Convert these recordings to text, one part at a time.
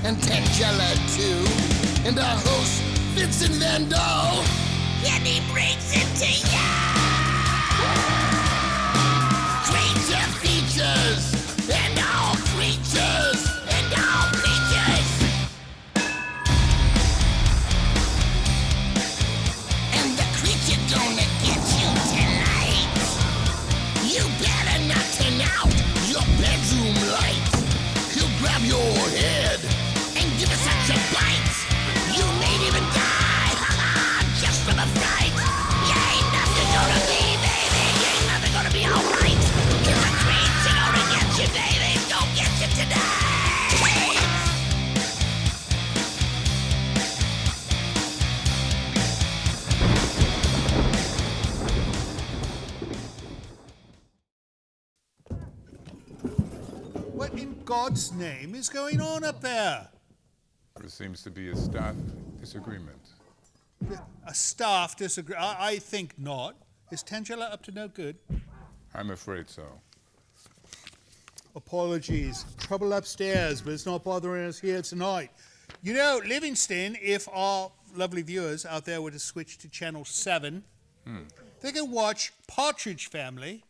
and Tangela too, and our host, Vincent Van Dahl. And he brings it to you! Creature features, and all creatures, and all creatures! And the creature gonna get you tonight. You better not turn out your bedroom light. He'll grab your head and give it such a bite. You may even die, just from a fright. You ain't nothing gonna be, baby. You ain't nothing gonna be alright. 'Cause the creature gonna get you, baby. Don't get you tonight. What in God's name is going on up there? There seems to be a staff disagreement. A staff disagreement? I think not. Is Tangela up to no good? I'm afraid so. Apologies. Trouble upstairs, but it's not bothering us here tonight. You know, Livingston, if our lovely viewers out there were to switch to Channel 7, they can watch Partridge Family.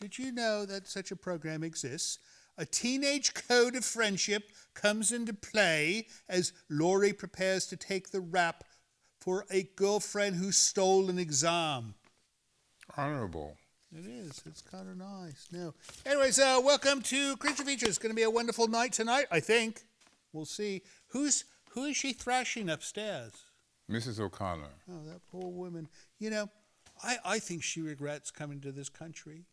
Did you know that such a program exists? A teenage code of friendship comes into play as Laurie prepares to take the rap for a girlfriend who stole an exam. Honorable. It is. It's kind of nice. No. Anyways, welcome to Creature Features. It's going to be a wonderful night tonight, I think. We'll see. Who is she thrashing upstairs? Mrs. O'Connor. Oh, that poor woman. You know, I think she regrets coming to this country.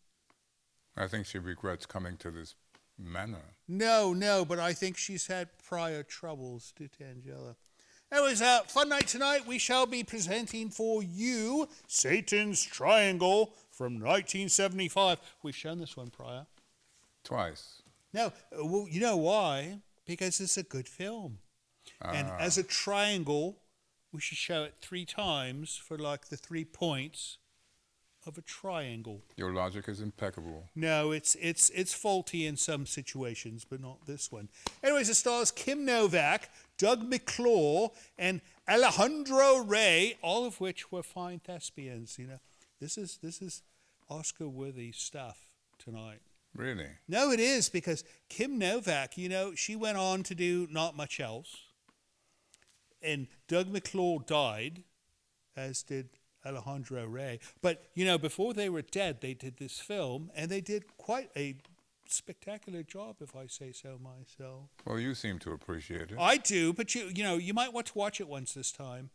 I think she regrets coming to this manor. No, but I think she's had prior troubles to Tangela. Anyways, fun night tonight. We shall be presenting for you Satan's Triangle from 1975. We've shown this one prior. Twice. No, well, you know why? Because it's a good film. And as a triangle, we should show it 3 times for like the 3 points of a triangle. Your logic is impeccable. No, it's faulty in some situations, but not this one. Anyways, it stars Kim Novak, Doug McClure, and Alejandro Rey, all of which were fine thespians. You know, this is Oscar-worthy stuff tonight. Really? No, it is, because Kim Novak, you know, she went on to do not much else. And Doug McClure died, as did Alejandro Rey. But, you know, before they were dead, they did this film, and they did quite a spectacular job, if I say so myself. Well, you seem to appreciate it. I do, but you know, you might want to watch it once this time.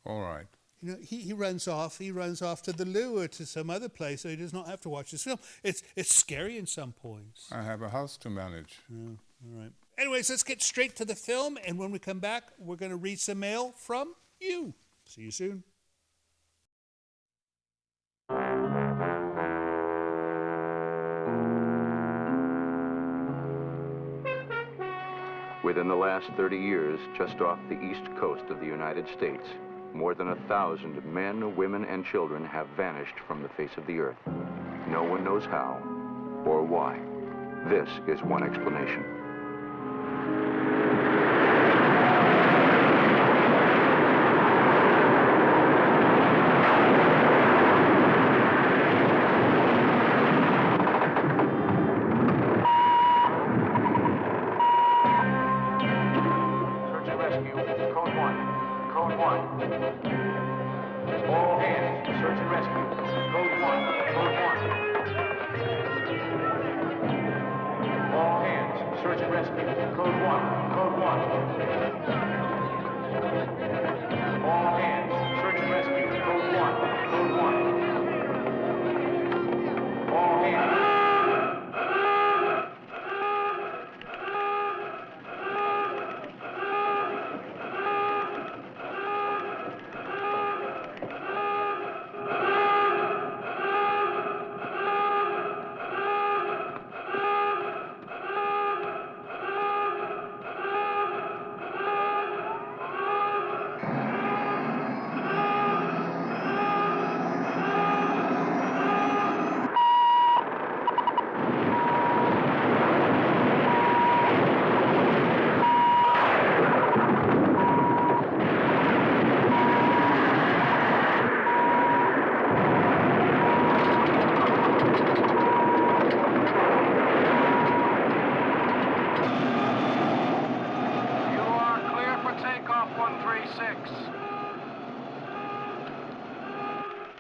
All right. You know, he runs off to the loo or to some other place, so he does not have to watch this film. It's scary in some points. I have a house to manage. Oh, all right. Anyways, let's get straight to the film, and when we come back, we're going to read some mail from you. See you soon. Within the last 30 years, just off the east coast of the United States, more than 1,000 men, women, and children have vanished from the face of the earth. No one knows how or why. This is one explanation.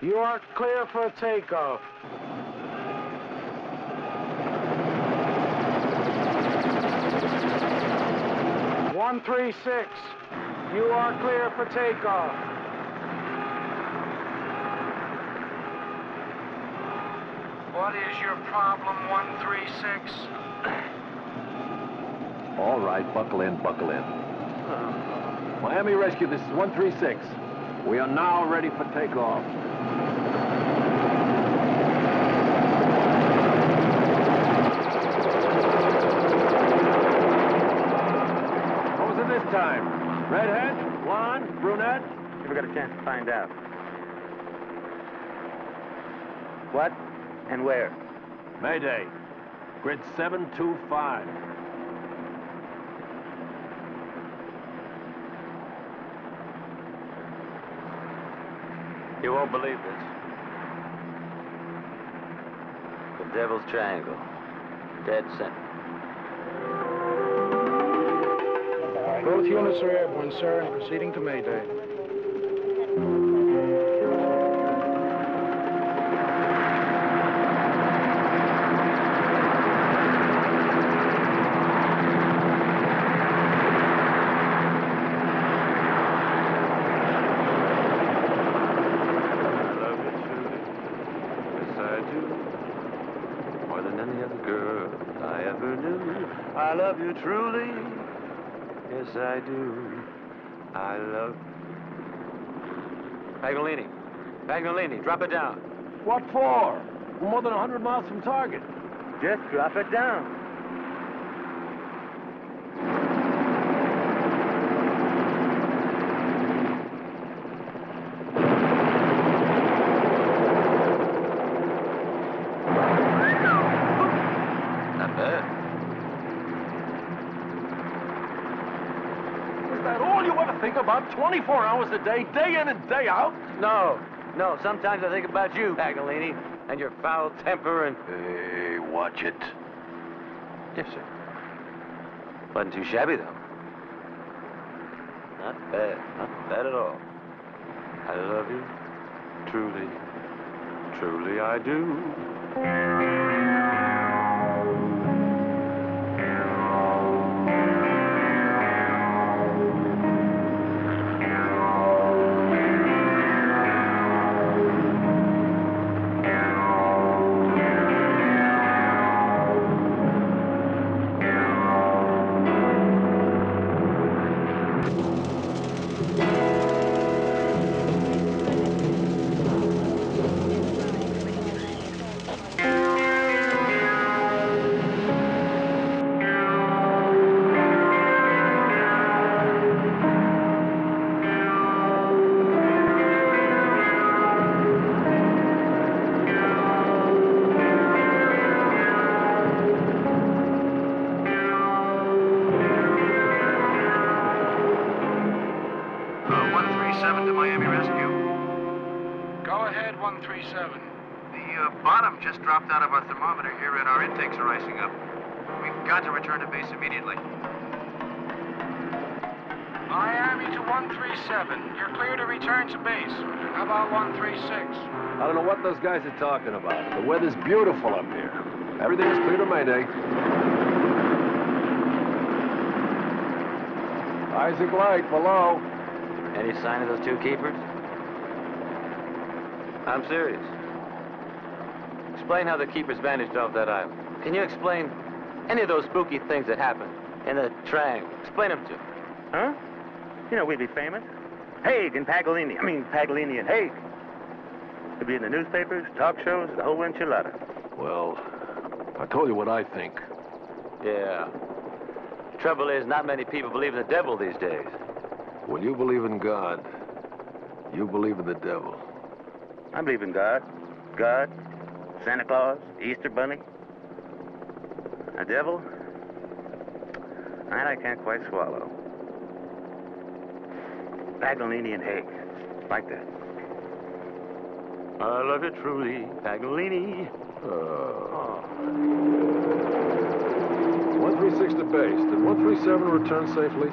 You are clear for takeoff. One 136. You are clear for takeoff. What is your problem, 136? All right, buckle in, buckle in. Miami Rescue, this is 136. We are now ready for takeoff. What was it this time? Redhead? Blonde? Brunette? Never got a chance to find out. What and where? Mayday. Grid 725. You won't believe this. The Devil's Triangle. Dead center. Both units are airborne, sir, and proceeding to Mayday. I love you truly. Yes, I do. I love... Paganini. Paganini, drop it down. What for? We're more than 100 miles from target. Just drop it down. Not bad. Is that all you ever think about? 24 hours a day, day in and day out? No. Sometimes I think about you, Paganini, and your foul temper and... Hey, watch it. Yes, sir. Wasn't too shabby, though. Not bad. Not bad at all. I love you. Truly. Truly I do. To Miami Rescue. Go ahead, 137. The bottom just dropped out of our thermometer here and our intakes are icing up. We've got to return to base immediately. Miami to 137. You're clear to return to base. How about 136? I don't know what those guys are talking about. The weather's beautiful up here. Everything is clear to Mayday. Isaac Light, below. Any sign of those two keepers? I'm serious. Explain how the keepers vanished off that island. Can you explain any of those spooky things that happened in the triangle? Explain them to me. Huh? You know, we'd be famous. Haig and Paganini. Paganini and Haig. We'd be in the newspapers, talk shows, the whole enchilada. Well, I told you what I think. Yeah. Trouble is, not many people believe in the devil these days. When you believe in God, you believe in the devil. I believe in God. God, Santa Claus, Easter Bunny. A devil? That I can't quite swallow. Paganini and Haig. Like that. I love you truly, Paganini. 136 to base. Did 137 return safely?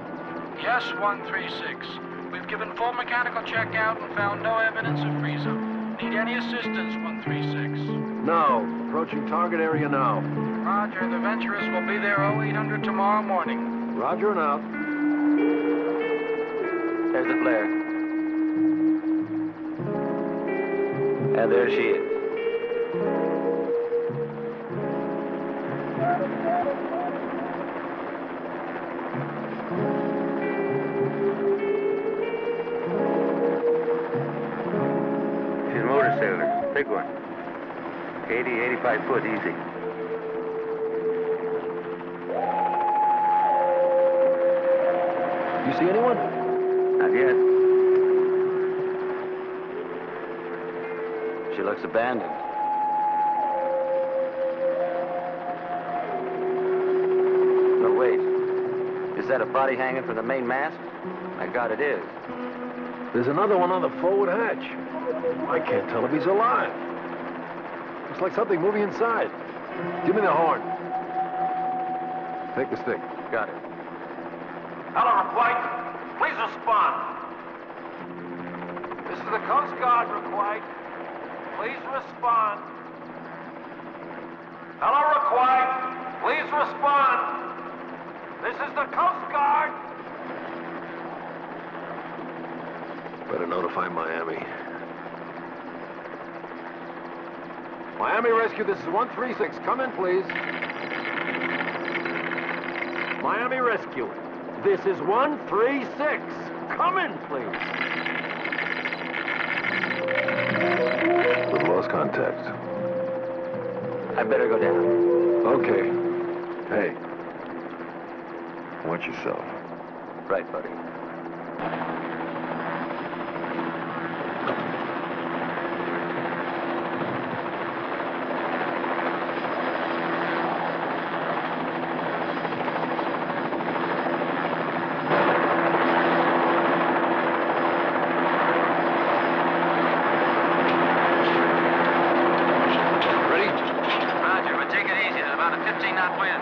Yes, 136. We've given full mechanical checkout and found no evidence of freeze-up. Need any assistance, 136? No. Approaching target area now. Roger, the Venturous will be there 0800 tomorrow morning. Roger and out. There's the flare. And there she is. She's a motor sailor. Big one. 80, 85 foot easy. You see anyone? Not yet. She looks abandoned. No, wait. Is that a body hanging from the main mast? My God, it is. There's another one on the forward hatch. I can't tell if he's alive. Looks like something moving inside. Give me the horn. Take the stick. Got it. Hello, White. Please respond. This is the Coast Guard, White. Please respond. Hello, White. Please respond. This is the Coast Guard. Better notify Miami. Miami Rescue, this is 136. Come in, please. Miami Rescue, this is 136. Come in, please. We've lost contact. I better go down. Okay. Hey. Watch yourself. Right, buddy. Roger, but take it easy. There's about a 15-knot wind.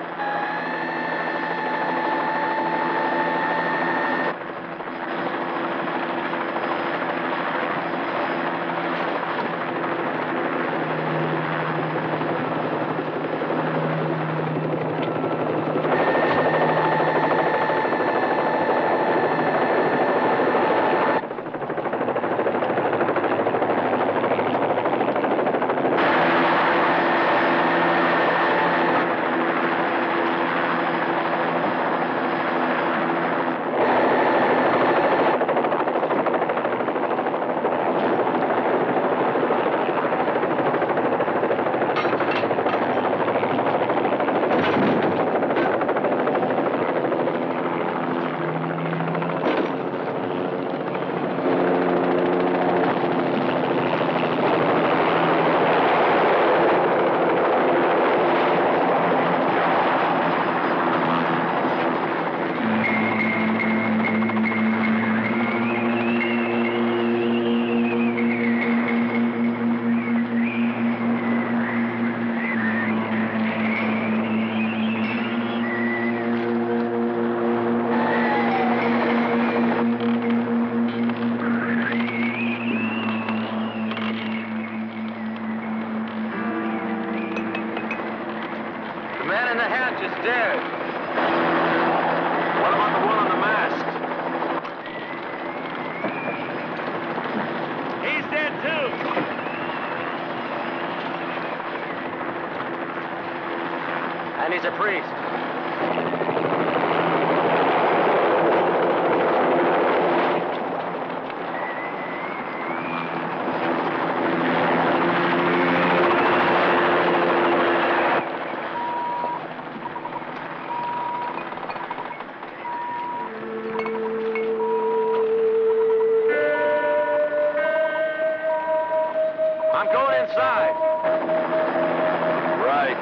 Is dead. What about the one on the mast? He's dead, too. And he's a priest. I'm going inside. Right.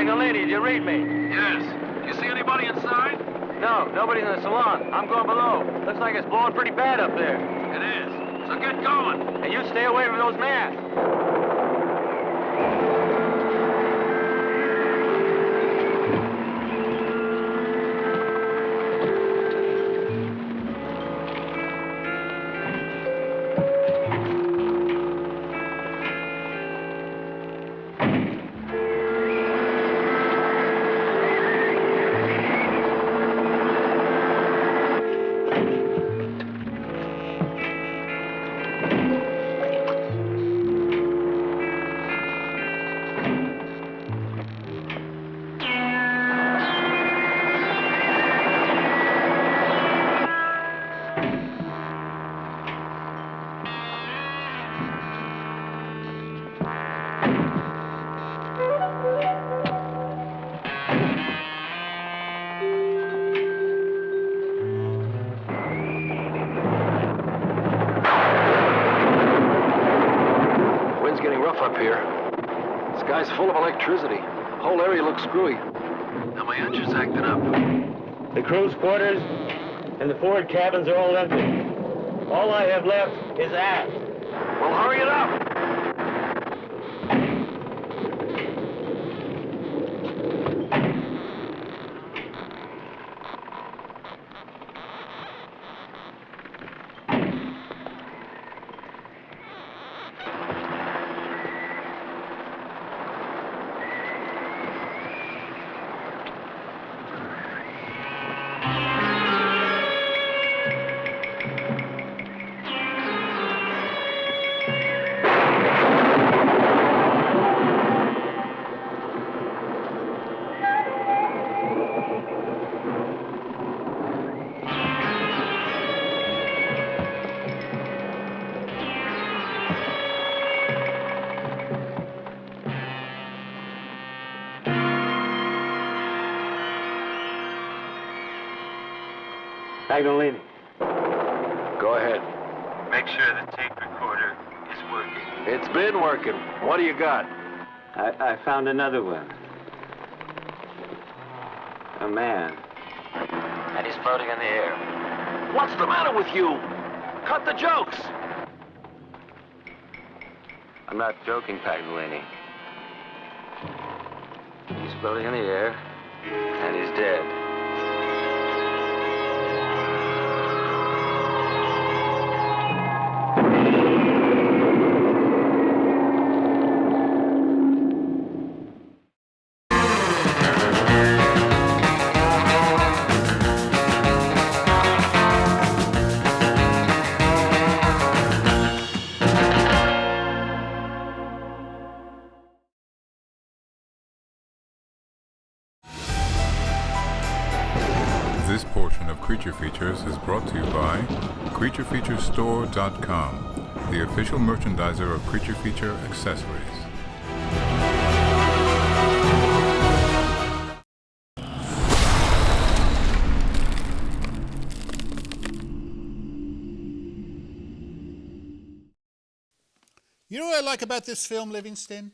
Paganini, did you read me? Yes. You see anybody inside? No, nobody in the salon. I'm going below. Looks like it's blowing pretty bad up there. It is. So get going. And you stay away from those masts. Up here. Sky's full of electricity. Whole area looks screwy. Now my engine's acting up. The crew's quarters and the forward cabins are all empty. All I have left is aft. Well, hurry it up! Paganini. Go ahead. Make sure the tape recorder is working. It's been working. What do you got? I found another one. A man. And he's floating in the air. What's the matter with you? Cut the jokes! I'm not joking, Paganini. He's floating in the air, and he's dead. This portion of Creature Features is brought to you by CreatureFeatureStore.com, the official merchandiser of Creature Feature accessories. You know what I like about this film, Livingston?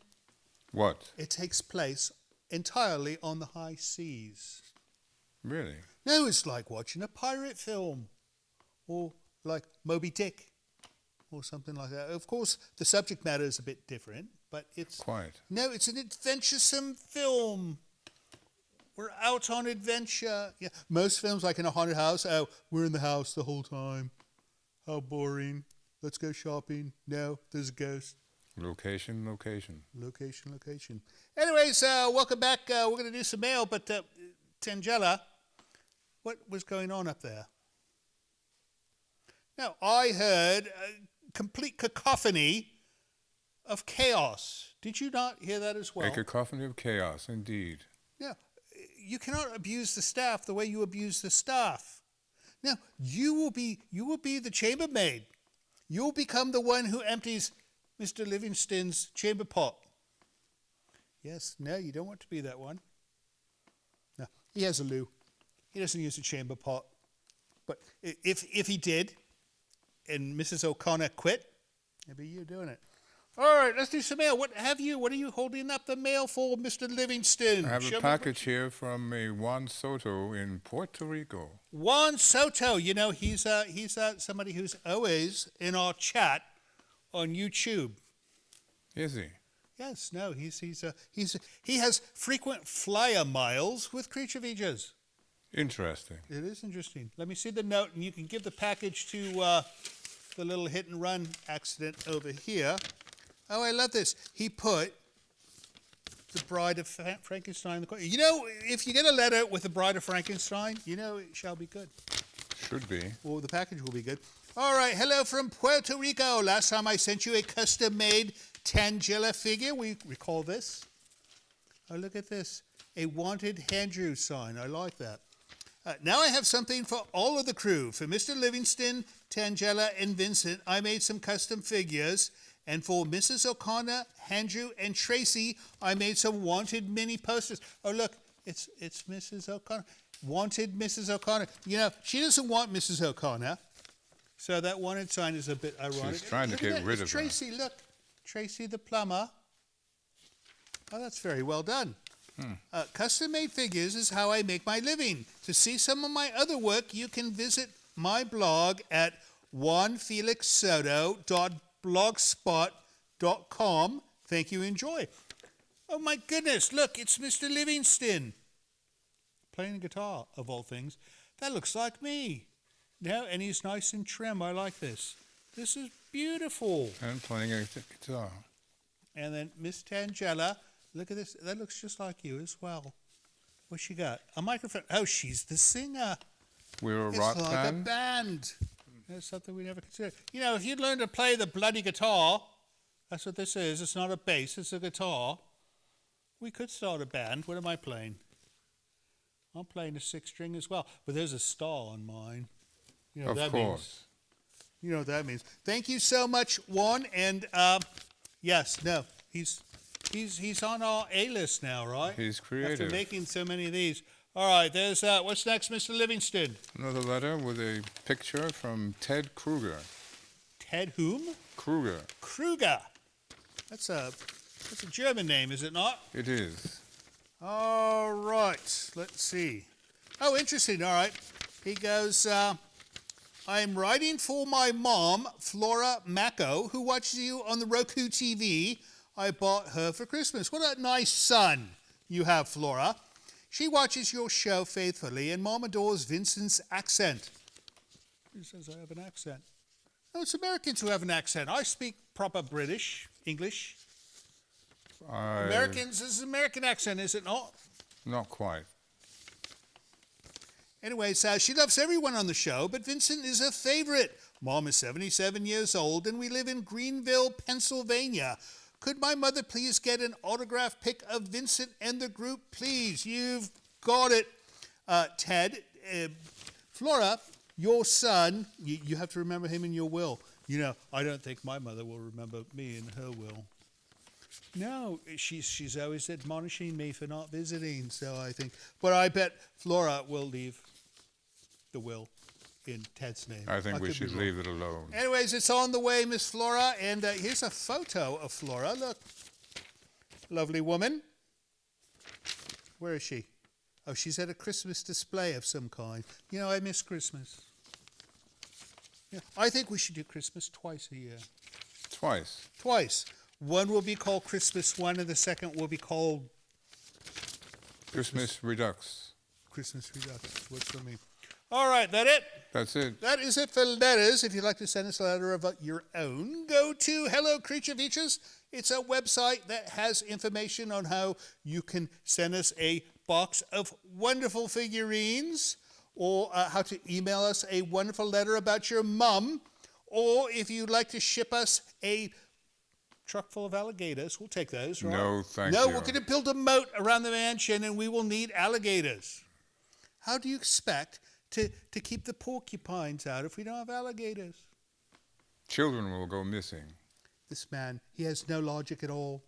What? It takes place entirely on the high seas. Really? No, it's like watching a pirate film, or like Moby Dick, or something like that. Of course, the subject matter is a bit different, but it's... Quite. No, it's an adventuresome film. We're out on adventure. Yeah, most films, like in a haunted house, oh, we're in the house the whole time. How boring. Let's go shopping. No, there's a ghost. Location. Location. Anyways, welcome back. We're going to do some mail, but Tangella, what was going on up there? Now, I heard a complete cacophony of chaos. Did you not hear that as well? A cacophony of chaos, indeed. Yeah, you cannot abuse the staff the way you abuse the staff. Now, you will be the chambermaid. You'll become the one who empties Mr. Livingston's chamber pot. Yes, no, you don't want to be that one. No, he has a loo. He doesn't use a chamber pot. But if he did, and Mrs. O'Connor quit, it'd be you doing it. All right, let's do some mail. What are you holding up the mail for, Mr. Livingston? I have Show a me package here from a Juan Soto in Puerto Rico. Juan Soto, you know, he's somebody who's always in our chat on YouTube. Is he? Yes, no, he has frequent flyer miles with creature features. Interesting. It is interesting. Let me see the note, and you can give the package to the little hit and run accident over here. Oh, I love this. He put the Bride of Frankenstein in the corner. You know, if you get a letter with the Bride of Frankenstein, you know it shall be good. Should be. Or the package will be good. All right, hello from Puerto Rico. Last time I sent you a custom-made Tangela figure. We recall this. Oh, look at this. A wanted Andrew sign. I like that. Now I have something for all of the crew. For Mr. Livingston, Tangela, and Vincent, I made some custom figures. And for Mrs. O'Connor, Andrew, and Tracy, I made some wanted mini posters. Oh, look, it's Mrs. O'Connor. Wanted Mrs. O'Connor. You know, she doesn't want Mrs. O'Connor, so that wanted sign is a bit ironic. She's trying to get rid of her. Tracy, look. Tracy the plumber. Oh, that's very well done. Custom-made figures is how I make my living. To see some of my other work, you can visit my blog at juanfelixsoto.blogspot.com. Thank you, enjoy. Oh my goodness, look, it's Mr. Livingston. Playing guitar, of all things. That looks like me. No, and he's nice and trim. I like this. This is beautiful. And playing a guitar. And then Miss Tangela, look at this. That looks just like you as well. What's she got? A microphone. Oh, she's the singer. We're a It's rock like band. a band. That's something we never considered. You know, if you'd learn to play the bloody guitar, that's what this is. It's not a bass, it's a guitar. We could start a band. What am I playing? I'm playing a 6-string as well. But there's a star on mine. You know what Of that means. course. You know what that means. Thank you so much, Juan. And yes, no, he's on our A-list now, right? He's creative. After making so many of these. All right, there's what's next, Mr. Livingston? Another letter with a picture from Ted Kruger. Ted whom? Kruger. Kruger. That's a German name, is it not? It is. All right, let's see. Oh, interesting. All right. He goes, I'm writing for my mom, Flora Mako, who watches you on the Roku TV. I bought her for Christmas. What a nice son you have, Flora. She watches your show faithfully, and Mom adores Vincent's accent. Who says I have an accent? No, it's Americans who have an accent. I speak proper British, English. Americans is an American accent, is it not? Not quite. Anyways, she loves everyone on the show, but Vincent is her favorite. Mom is 77 years old, and we live in Greenville, Pennsylvania. Could my mother please get an autograph pic of Vincent and the group, please? You've got it, Ted. Flora, your son, you have to remember him in your will. You know, I don't think my mother will remember me in her will. No, she's always admonishing me for not visiting, so I think. But I bet Flora will leave the will in Ted's name. I think we should leave it alone. Anyways, it's on the way, Miss Flora, and here's a photo of Flora. Look, lovely woman. Where is she? Oh, she's at a Christmas display of some kind. You know, I miss Christmas. Yeah, I think we should do Christmas twice a year. Twice. Twice. One will be called Christmas 1, and the second will be called Christmas Redux. Christmas Redux. What's for me? All right, that it? That's it. That is it for letters. If you'd like to send us a letter of your own, go to Hello Creature Features. It's a website that has information on how you can send us a box of wonderful figurines, or how to email us a wonderful letter about your mum, or if you'd like to ship us a truck full of alligators, we'll take those, right? No, thank you. No, we're going to build a moat around the mansion, and we will need alligators. How do you expect to keep the porcupines out if we don't have alligators? Children will go missing. This man, he has no logic at all.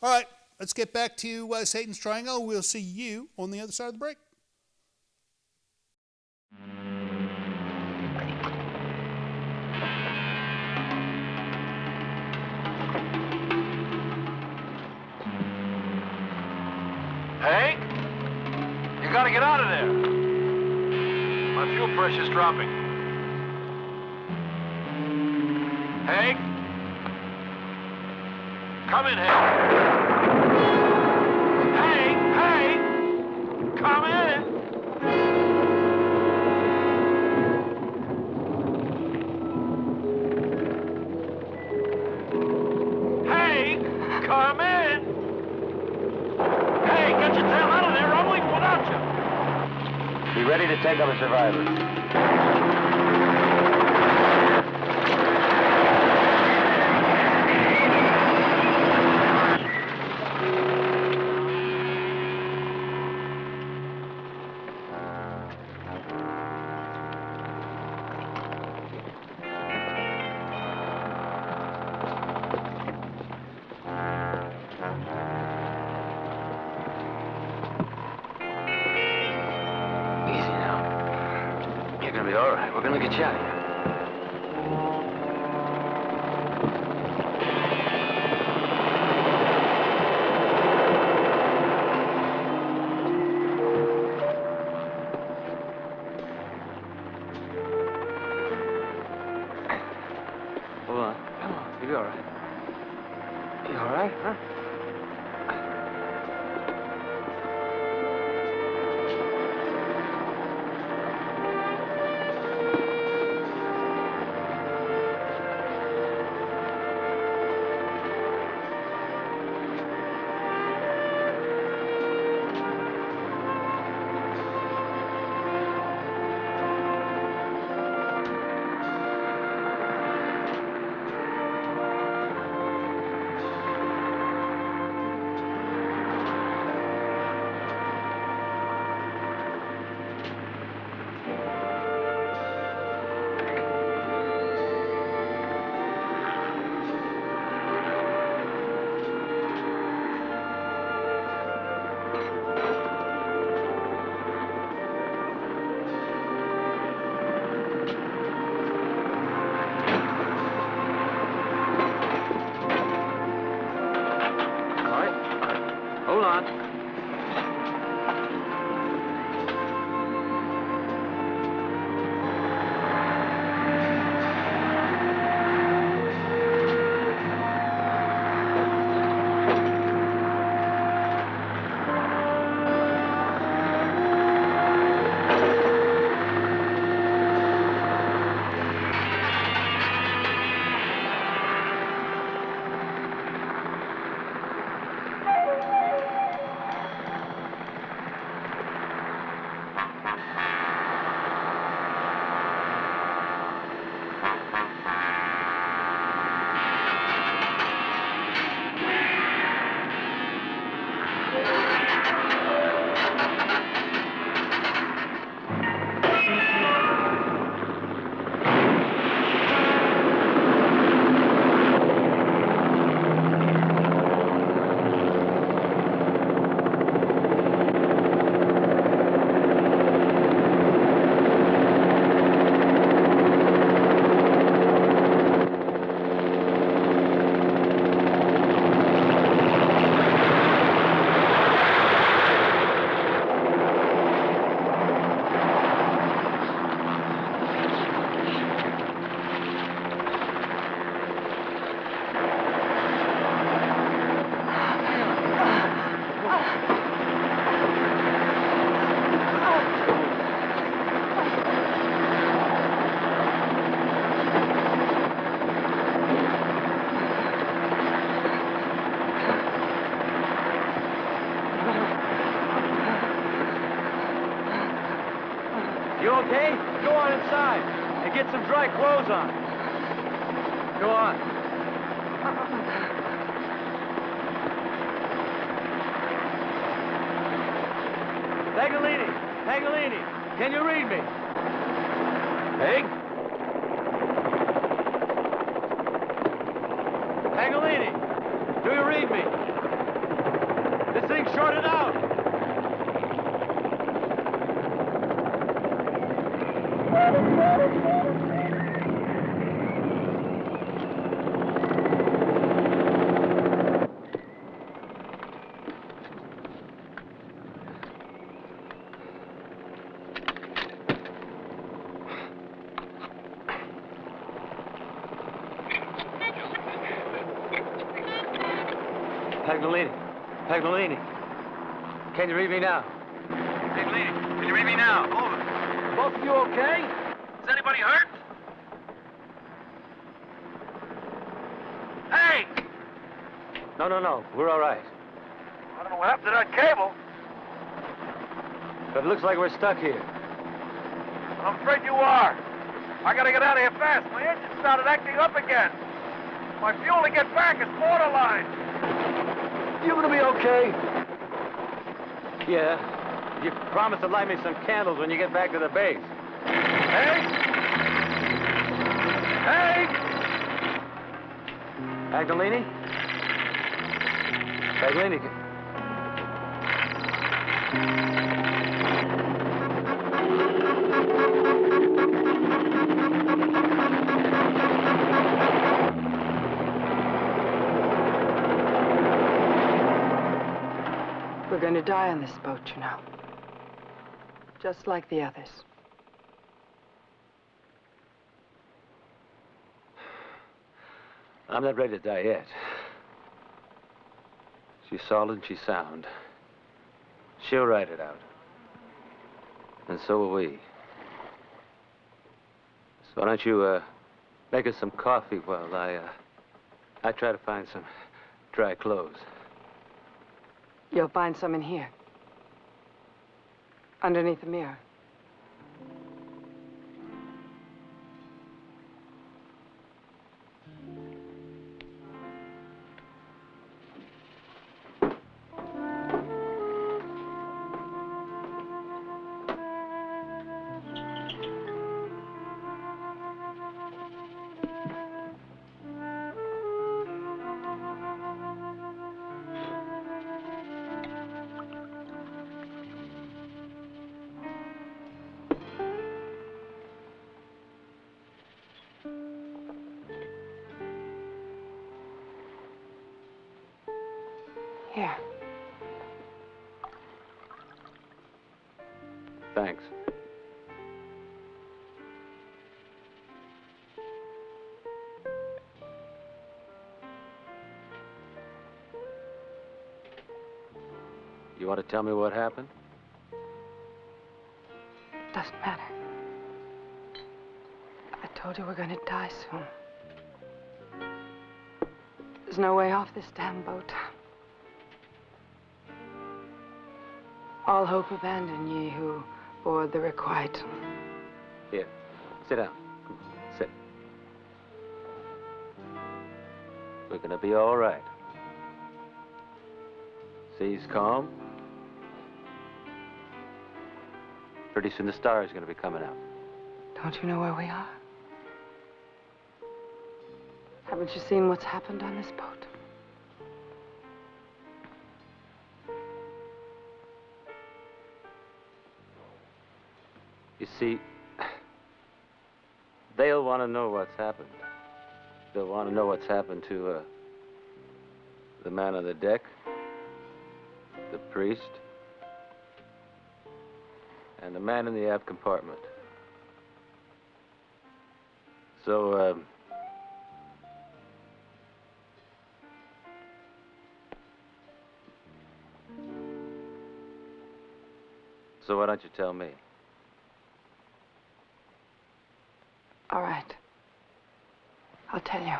All right, let's get back to Satan's Triangle. We'll see you on the other side of the break. Hank? You gotta get out of there. My fuel pressure's dropping. Hank? Come in, Hank. Hank! Hank! Come in! Hank! Come in! Hey, get your tail out of there! I'm leaving without you! Be ready to take up a survivor. All right, we're gonna get you out of here. Hold on. Come on. You'll be all right. You all right, huh? Hold on. You okay? Go on inside and get some dry clothes on. Go on. Paganini, can you read me? Peg? Paganini, do you read me? This thing's shorted out. Paganini. Paganini. Can you read me now? Paganini, can you read me now? Over. Both of you okay? Is anybody hurt? Hey! No. We're all right. I don't know what happened to that cable. But it looks like we're stuck here. I'm afraid you are. I gotta get out of here fast. My engine started acting up again. My fuel to get back is borderline. You gonna be okay? Yeah. You promised to light me some candles when you get back to the base. Hey! Hey! Paganini? Paganini. We're going to die on this boat, you know. Just like the others. I'm not ready to die yet. She's solid, she's sound. She'll ride it out. And so will we. So why don't you, make us some coffee while I try to find some dry clothes. You'll find some in here. Underneath the mirror. Here. Thanks. You want to tell me what happened? Doesn't matter. I told you we're gonna die soon. There's no way off this damn boat. All hope abandon ye who board the requite. Here, sit down. Sit. We're gonna be all right. Sea's calm. Pretty soon the star's gonna be coming out. Don't you know where we are? Haven't you seen what's happened on this boat? You see, they'll want to know what's happened. They'll want to know what's happened to the man on the deck, the priest, and the man in the aft compartment. So, so why don't you tell me? All right. I'll tell you.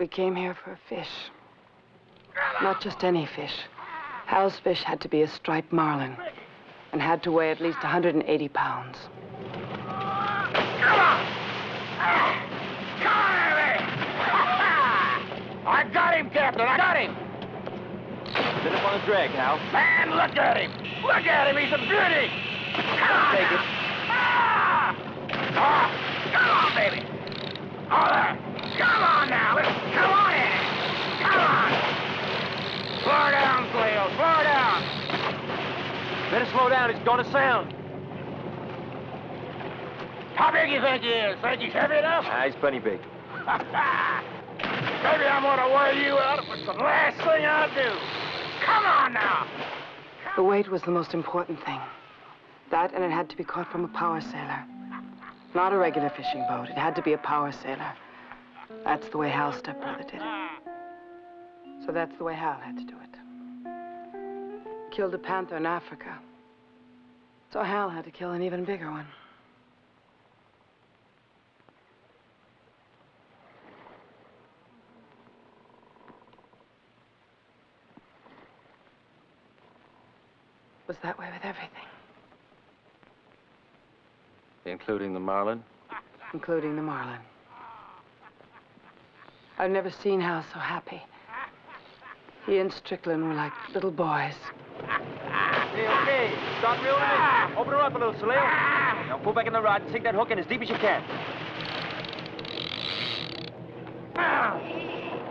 We came here for a fish. Not just any fish. Hal's fish had to be a striped marlin and had to weigh at least 180 pounds. Come on! Come on, Harry! I got him, Captain. I got him. Sit up on the drag, Hal. Man, look at him. Look at him. He's a beauty. Come on. Take it. Come on, baby. Oh, there. Come on now. Come on in. Come on. Slow down, Cleo. Slow down. Better slow down. It's going to sound. How big you think he is? Think he's heavy enough? He's plenty big. Maybe I'm going to wear you out if it's the last thing I do. Come on now. The weight was the most important thing. That, and it had to be caught from a power sailor. Not a regular fishing boat. It had to be a power sailor. That's the way Hal's stepbrother did it. So that's the way Hal had to do it. Killed a panther in Africa. So Hal had to kill an even bigger one. Was that way with everything. Including the marlin? Including the marlin. I've never seen Hal so happy. He and Strickland were like little boys. Okay. Start reeling in. Open her up a little, Saleo. Now pull back in the rod and sink that hook in as deep as you can.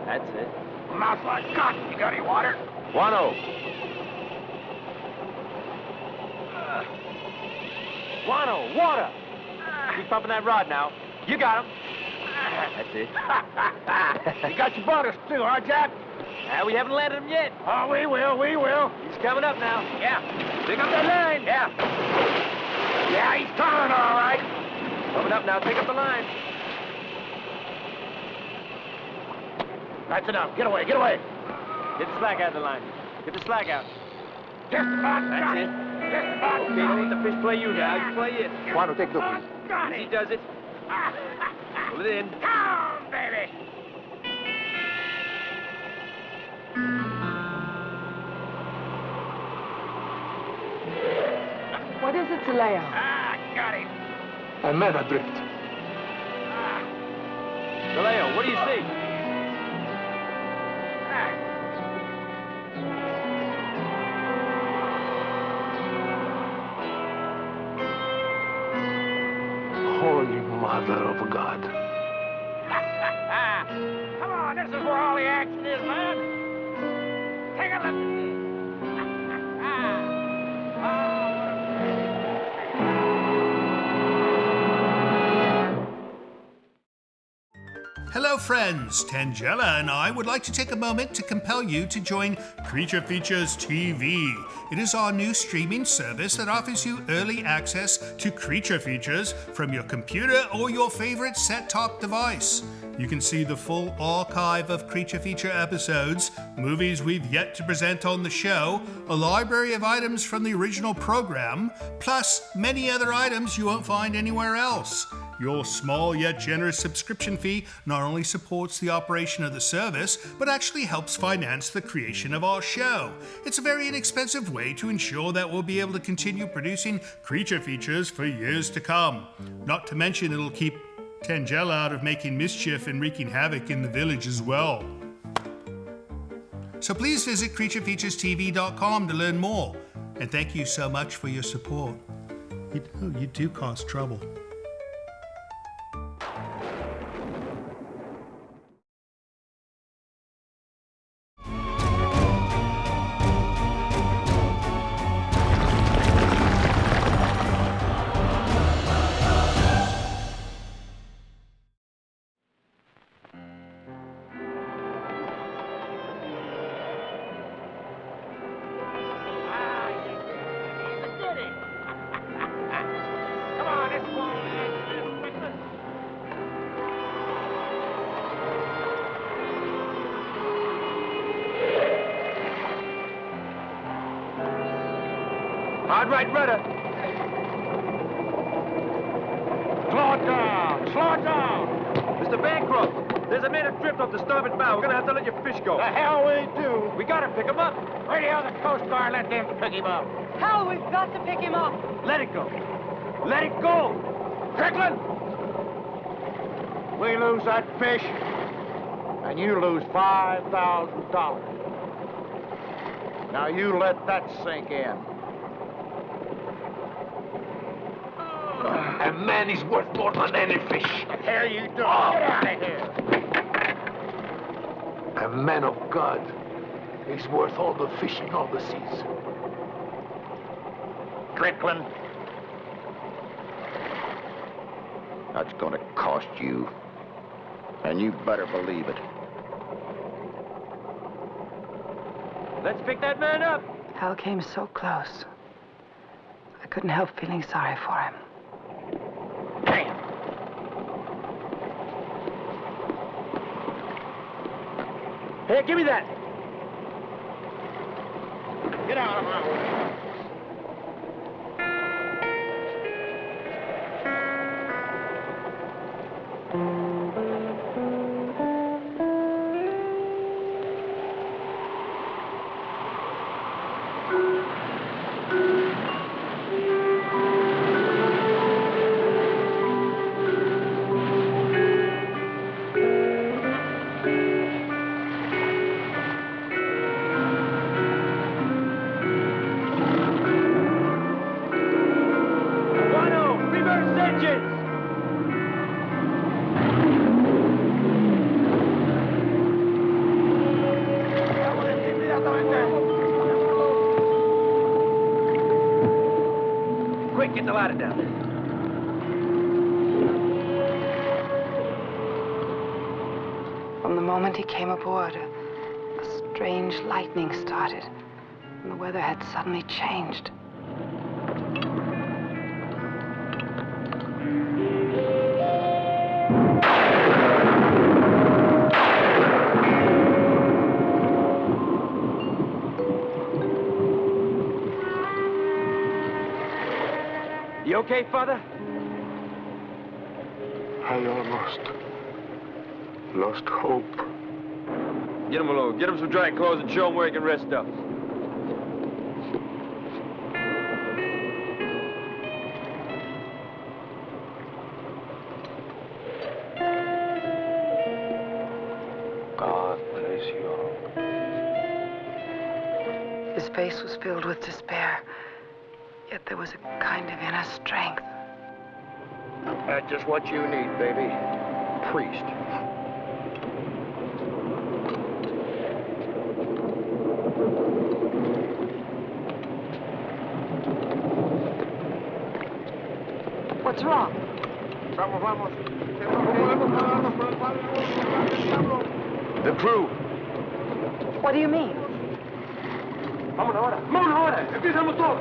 That's it. Mouth like cotton. You got any water? 1-0. 1-0. Water. Keep pumping that rod now. You got him. That's it. You got your bonus too, huh, Jack? We haven't landed him yet. Oh, we will. He's coming up now. Yeah. Pick up that line. Yeah. Yeah, he's coming, all right. Coming up now. Pick up the line. That's enough. Get away. Get away. Get the slack out of the line. Get the slack out. Just about got That's it. it. Just about Okay, don't let the fish play you now. You play it. Why don't take the please? got He it. does it. Pull it in. Down, baby. What is it, Saleo? Got him. A man adrift. Saleo, what do you see? Holy Mother of God. Come on, this is where all the action is, man. Take a look at this. Hello friends, Tangella and I would like to take a moment to compel you to join Creature Features TV. It is our new streaming service that offers you early access to Creature Features from your computer or your favorite set-top device. You can see the full archive of Creature Feature episodes, movies we've yet to present on the show, a library of items from the original program, plus many other items you won't find anywhere else. Your small yet generous subscription fee not only supports the operation of the service, but actually helps finance the creation of our show. It's a very inexpensive way to ensure that we'll be able to continue producing Creature Features for years to come. Not to mention it'll keep Tangella out of making mischief and wreaking havoc in the village as well. So please visit creaturefeaturestv.com to learn more. And thank you so much for your support. You do cause trouble. Hard right rudder. Slow it down. Slow it down. Mr. Bancroft, there's a man adrift off the starboard bow. We're gonna have to let your fish go. The hell we do. We gotta pick him up. Radio the Coast Guard. Let them pick him up. Hal, we've got to pick him up. Let it go. Let it go. Strickland! We lose that fish, and you lose $5,000. Now you let that sink in. A man is worth more than any fish. The hell you do? Get out of here. A man of God is worth all the fish in all the seas. Strickland. That's gonna cost you. And you better believe it. Let's pick that man up. Hal came so close. I couldn't help feeling sorry for him. Damn. Here, give me that. Get out of my way. Quick, get the ladder down. From the moment he came aboard, a strange lightning started, and the weather had suddenly changed. You okay, Father? I almost lost hope. Get him alone. Get him some dry clothes and show him where he can rest up. God bless you. His face was filled with despair, yet there was a kind of inner strength. That's just what you need, baby. Priest. What's wrong? Vamos, vamos. The crew. What do you mean? Vamos ahora. Vamos ahora. Empieza el motor.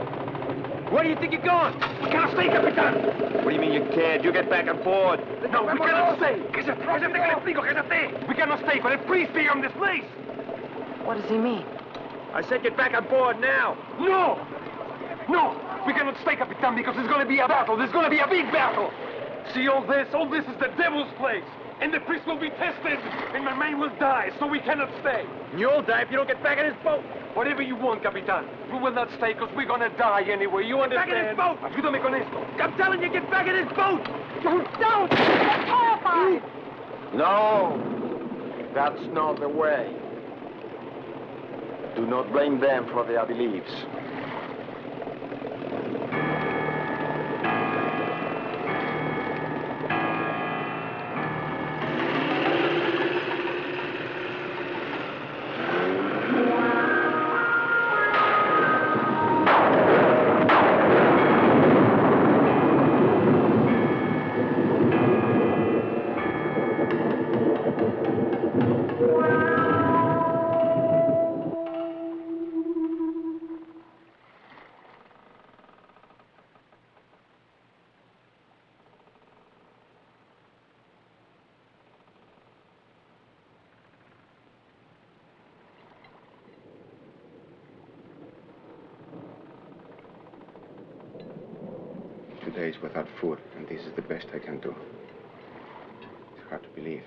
Where do you think you're going? We cannot stay, Capitán. What do you mean you can't? You get back on board. No, we cannot stay. Cállate, que le explico, cállate. We cannot stay, but the priest be on this place. What does he mean? I said get back on board now. No! No! We cannot stay, Capitán, because there's going to be a battle. There's going to be a big battle. See, all this is the devil's place. And the priest will be tested, and my man will die, so we cannot stay. You'll die if you don't get back in his boat. Whatever you want, Capitán. We will not stay, because we're gonna die anyway. You understand? Back in his boat! Ayúdame con esto. I'm telling you, get back in his boat! Don't! I'm terrified! No, that's not the way. Do not blame them for their beliefs. Days without food, and this is the best I can do. It's hard to believe.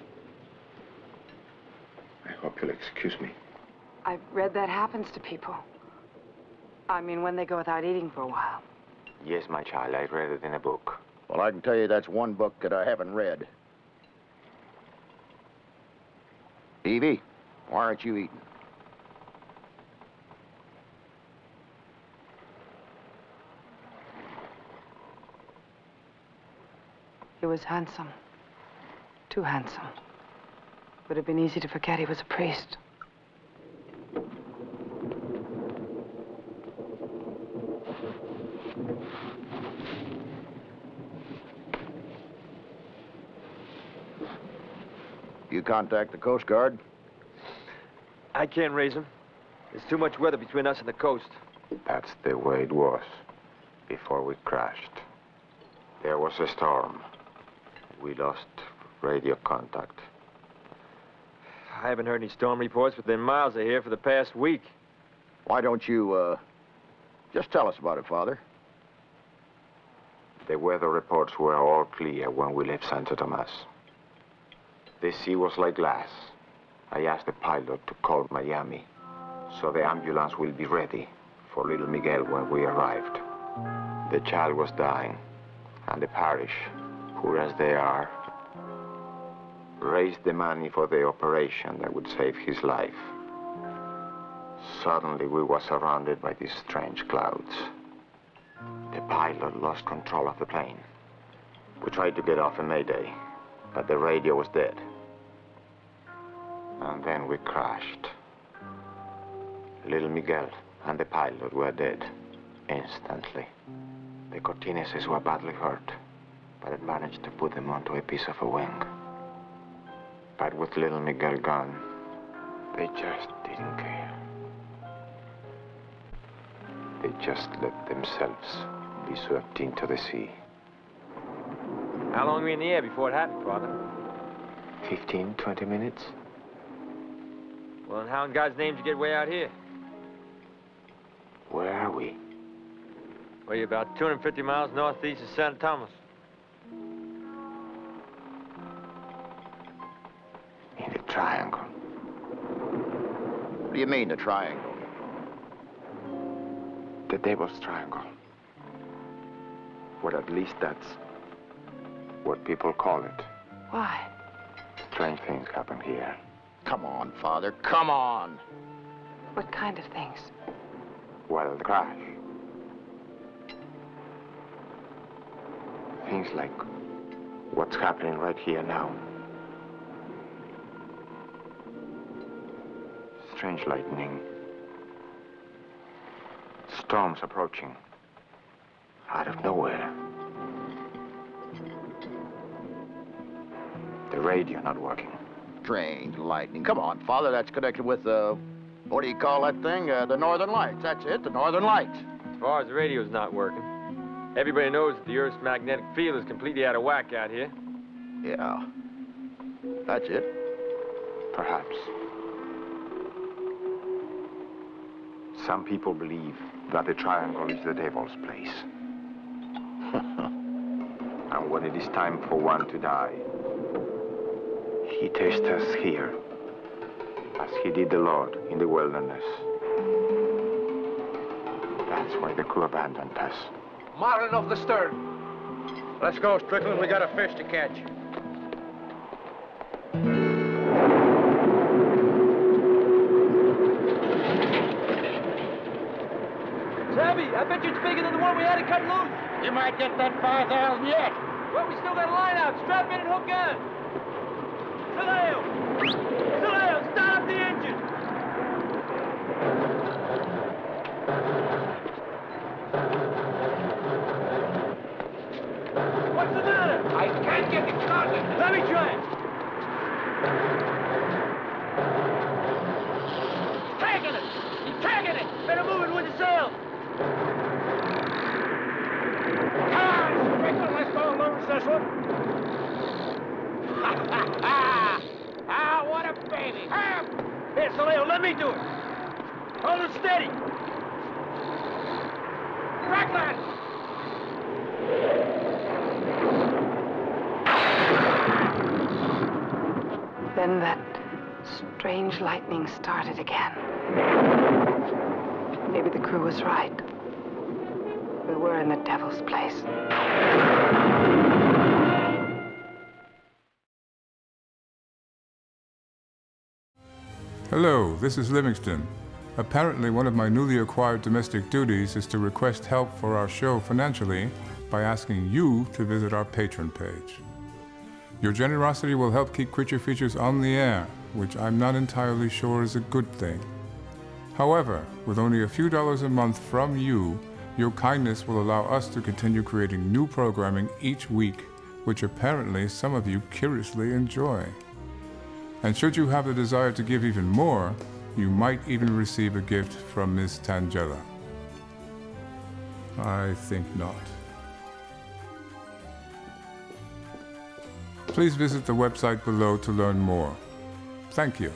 I hope you'll excuse me. I've read that happens to people. I mean, when they go without eating for a while. Yes, my child, I read it in a book. Well, I can tell you that's one book that I haven't read. Evie, why aren't you eating? He was handsome. Too handsome. Would have been easy to forget he was a priest. You contact the Coast Guard? I can't raise him. There's too much weather between us and the coast. That's the way it was before we crashed. There was a storm. We lost radio contact. I haven't heard any storm reports within miles of here for the past week. Why don't you Just tell us about it, Father. The weather reports were all clear when we left Santo Tomas. The sea was like glass. I asked the pilot to call Miami, so the ambulance will be ready for little Miguel when we arrived. The child was dying, and the parish, poor as they are, raised the money for the operation that would save his life. Suddenly, we were surrounded by these strange clouds. The pilot lost control of the plane. We tried to get off a mayday, but the radio was dead. And then we crashed. Little Miguel and the pilot were dead instantly. The Cortineses were badly hurt, but it managed to put them onto a piece of a wing. But with little Miguel gone, they just didn't care. They just let themselves be swept into the sea. How long were you in the air before it happened, Father? 15, 20 minutes. Well, and how in God's name did you get way out here? Where are we? Well, you're about 250 miles northeast of San Thomas. In the triangle. What do you mean, the triangle? The Devil's Triangle. Well, at least that's what people call it. Why? Strange things happen here. Come on, Father, come on. What kind of things? Well, the crash. Things like what's happening right here now. Strange lightning. Storms approaching. Out of nowhere. The radio not working. Strange lightning. Come on, Father, that's connected with, what do you call that thing? The Northern Lights. That's it, the Northern Lights. As far as the radio's not working, everybody knows that the Earth's magnetic field is completely out of whack out here. Yeah. That's it. Perhaps. Some people believe that the triangle is the devil's place. And when it is time for one to die, he tests us here, as he did the Lord in the wilderness. That's why the crew abandoned us. Marlin off the stern. Let's go, Strickland. We got a fish to catch. Savvy, I bet you it's bigger than the one we had to cut loose. You might get that 5,000 yet. Well, we still got a line out. Strap in and hook on. Saleo! Saleo, start up the engine! What's the matter? I can't get it started. Let me try it. He's tagging it! He's tagging it! Better move it with the sail! Come on, Strickland, let's go loose this one. Ah, what a baby! Here, Saleo, let me do it. Hold it steady. Strickland! Then that strange lightning started again. Maybe the crew was right. We were in the devil's place. Hello, this is Livingston. Apparently, one of my newly acquired domestic duties is to request help for our show financially by asking you to visit our Patreon page. Your generosity will help keep Creature Features on the air, which I'm not entirely sure is a good thing. However, with only a few dollars a month from you, your kindness will allow us to continue creating new programming each week, which apparently some of you curiously enjoy. And should you have the desire to give even more, you might even receive a gift from Miss Tangella. I think not. Please visit the website below to learn more. Thank you.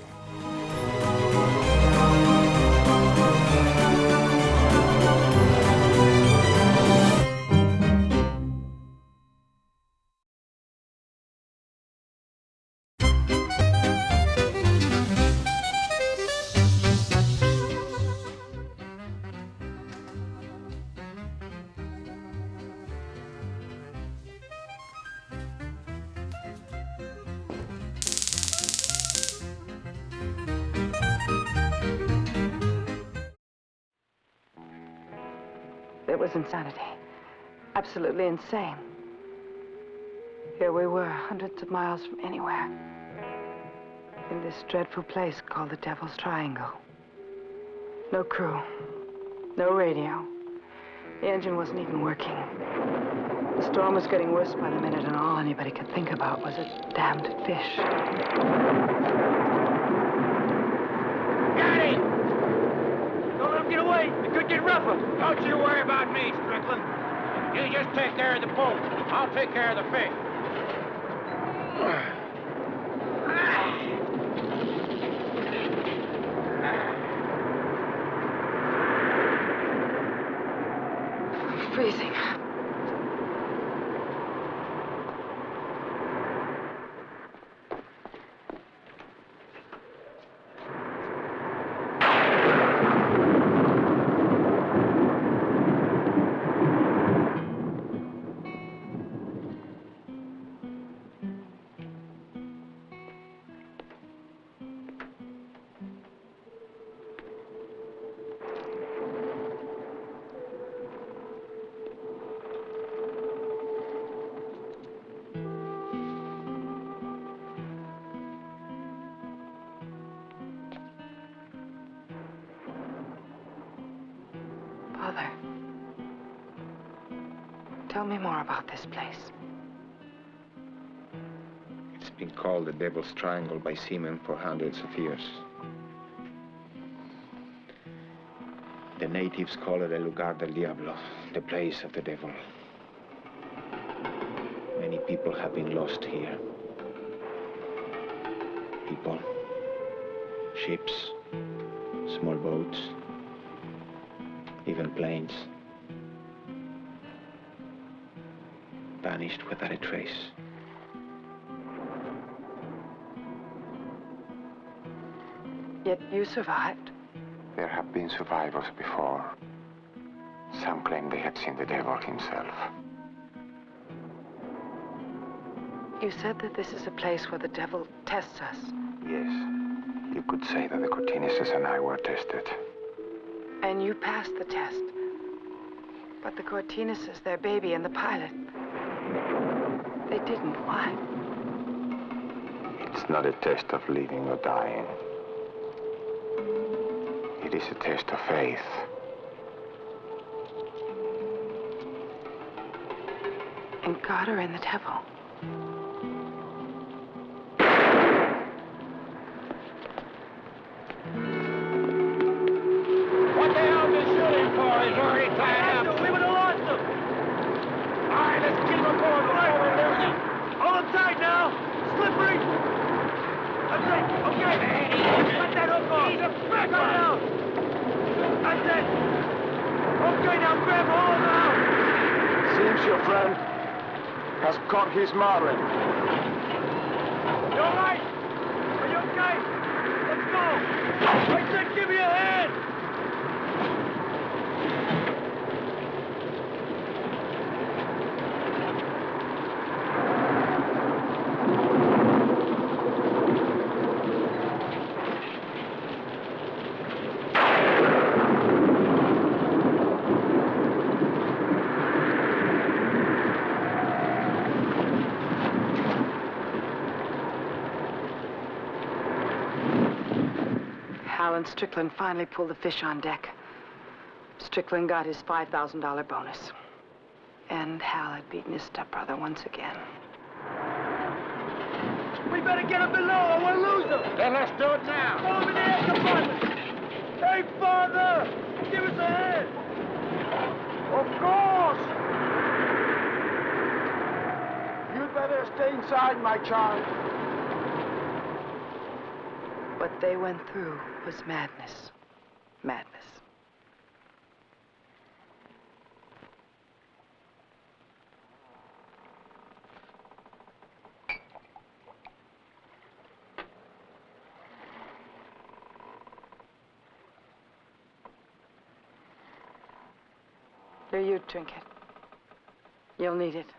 It was insanity. Absolutely insane. Here we were, hundreds of miles from anywhere. In this dreadful place called the Devil's Triangle. No crew. No radio. The engine wasn't even working. The storm was getting worse by the minute, and all anybody could think about was a damned fish. Got him! Don't let him get away. It could get rougher. Don't you worry about me, Strickland. You just take care of the boat. I'll take care of the fish. Freezing. Father, tell me more about this place. It's been called the Devil's Triangle by seamen for hundreds of years. The natives call it El Lugar del Diablo, the place of the devil. Many people have been lost here. People, ships, small boats, even planes. Vanished without a trace. Yet you survived. There have been survivors before. Some claim they had seen the devil himself. You said that this is a place where the devil tests us. Yes. You could say that the Cortineses and I were tested. And you passed the test. But the Cortineses, their baby, and the pilot, they didn't. Why? It's not a test of living or dying. It is a test of faith. In God or in the devil? What the hell is shooting for? He's already tied up. We would have lost him. All right, let's get him aboard before we lose him. Hold him tight now. Slippery. That's it. Okay. Let that hook off. He's a back out. That's it. Okay, now grab hold now. Seems your friend has caught his marlin. You all right? Are you okay? Let's go. I said give me a hand. Hal and Strickland finally pulled the fish on deck. Strickland got his $5,000 bonus. And Hal had beaten his stepbrother once again. We better get him below or we'll lose him. Then let's do it now. Throw him in the air compartment. Hey, Father! Give us a hand. Of course! You'd better stay inside, my child. What they went through was madness. Madness. Here, you drink it. You'll need it.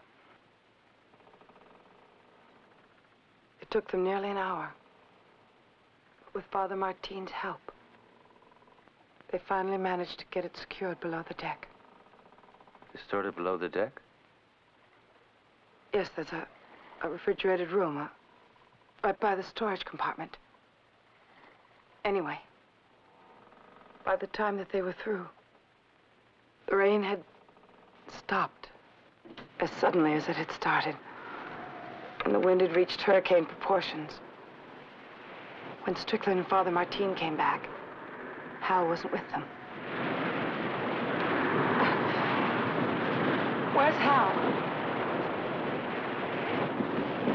It took them nearly an hour. With Father Martin's help, they finally managed to get it secured below the deck. Is sort of below the deck? Yes, there's a refrigerated room right by the storage compartment. Anyway, by the time that they were through, the rain had stopped as suddenly as it had started, and the wind had reached hurricane proportions. When Strickland and Father Martin came back, Hal wasn't with them. Where's Hal?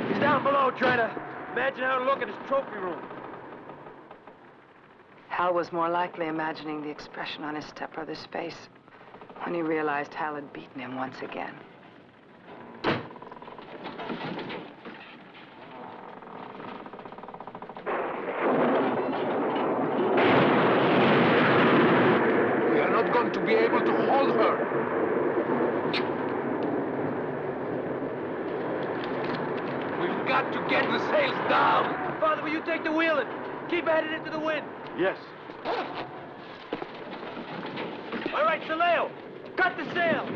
He's down below trying to imagine how to look at his trophy room. Hal was more likely imagining the expression on his stepbrother's face when he realized Hal had beaten him once again. We are not going to be able to hold her. We've got to get the sails down. Father, will you take the wheel and keep headed into the wind? Yes. All right, Saleo, cut the sail.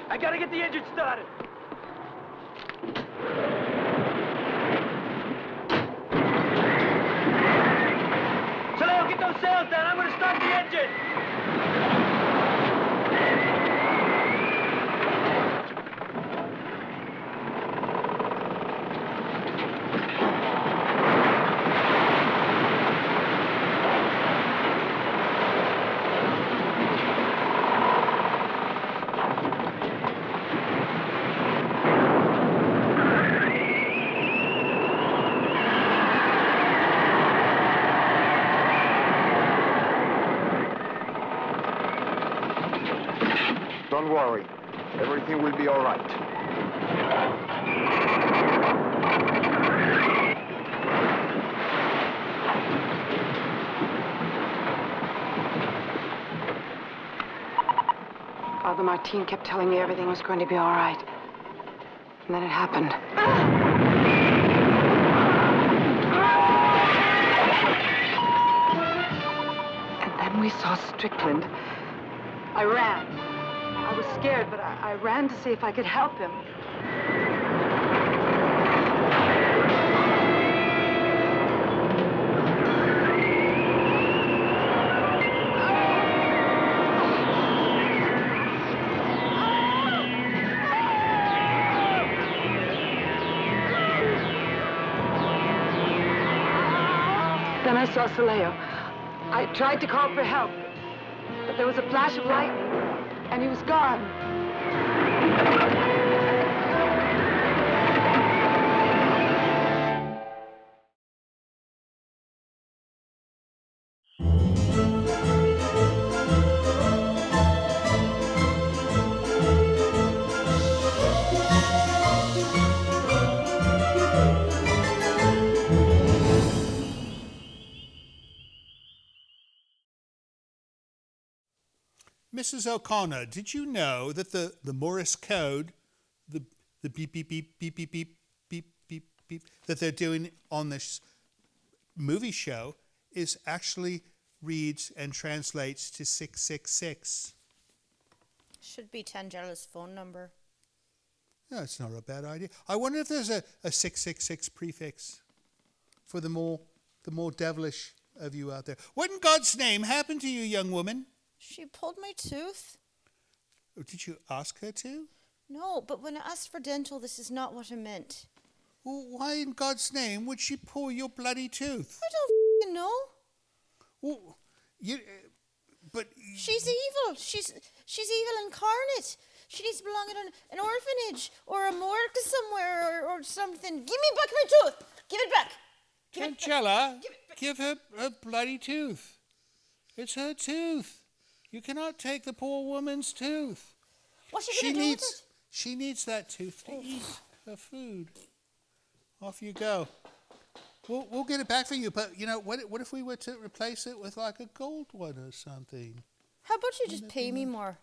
I gotta get the engine started. Saleo, get those sails down. I'm gonna start the engine. Don't worry. Everything will be all right. Father Martin kept telling me everything was going to be all right. And then it happened. And then we saw Strickland. I ran. I was scared, but I ran to see if I could help him. Then I saw Saleo. I tried to call for help, but there was a flash of lightning, and he was gone. Mrs. O'Connor, did you know that the Morse code, the beep, beep, beep, beep, beep, beep, beep, beep, beep, that they're doing on this movie show is actually reads and translates to 666? Should be Tangela's phone number. No, it's not a bad idea. I wonder if there's a 666 prefix for the more devilish of you out there. What in God's name happened to you, young woman? She pulled my tooth. Did you ask her to? No, but when I asked for dental, this is not what I meant. Well, why in God's name would she pull your bloody tooth? I don't f***ing know. Well, but... She's evil. She's evil incarnate. She needs to belong in an orphanage or a morgue somewhere or something. Give me back my tooth. Give it back. Tangela, give her a bloody tooth. It's her tooth. You cannot take the poor woman's tooth. What's she going to do with it? She needs that tooth to eat her food. Off you go. We'll get it back for you, but you know, what if we were to replace it with like a gold one or something? How about you just pay me more?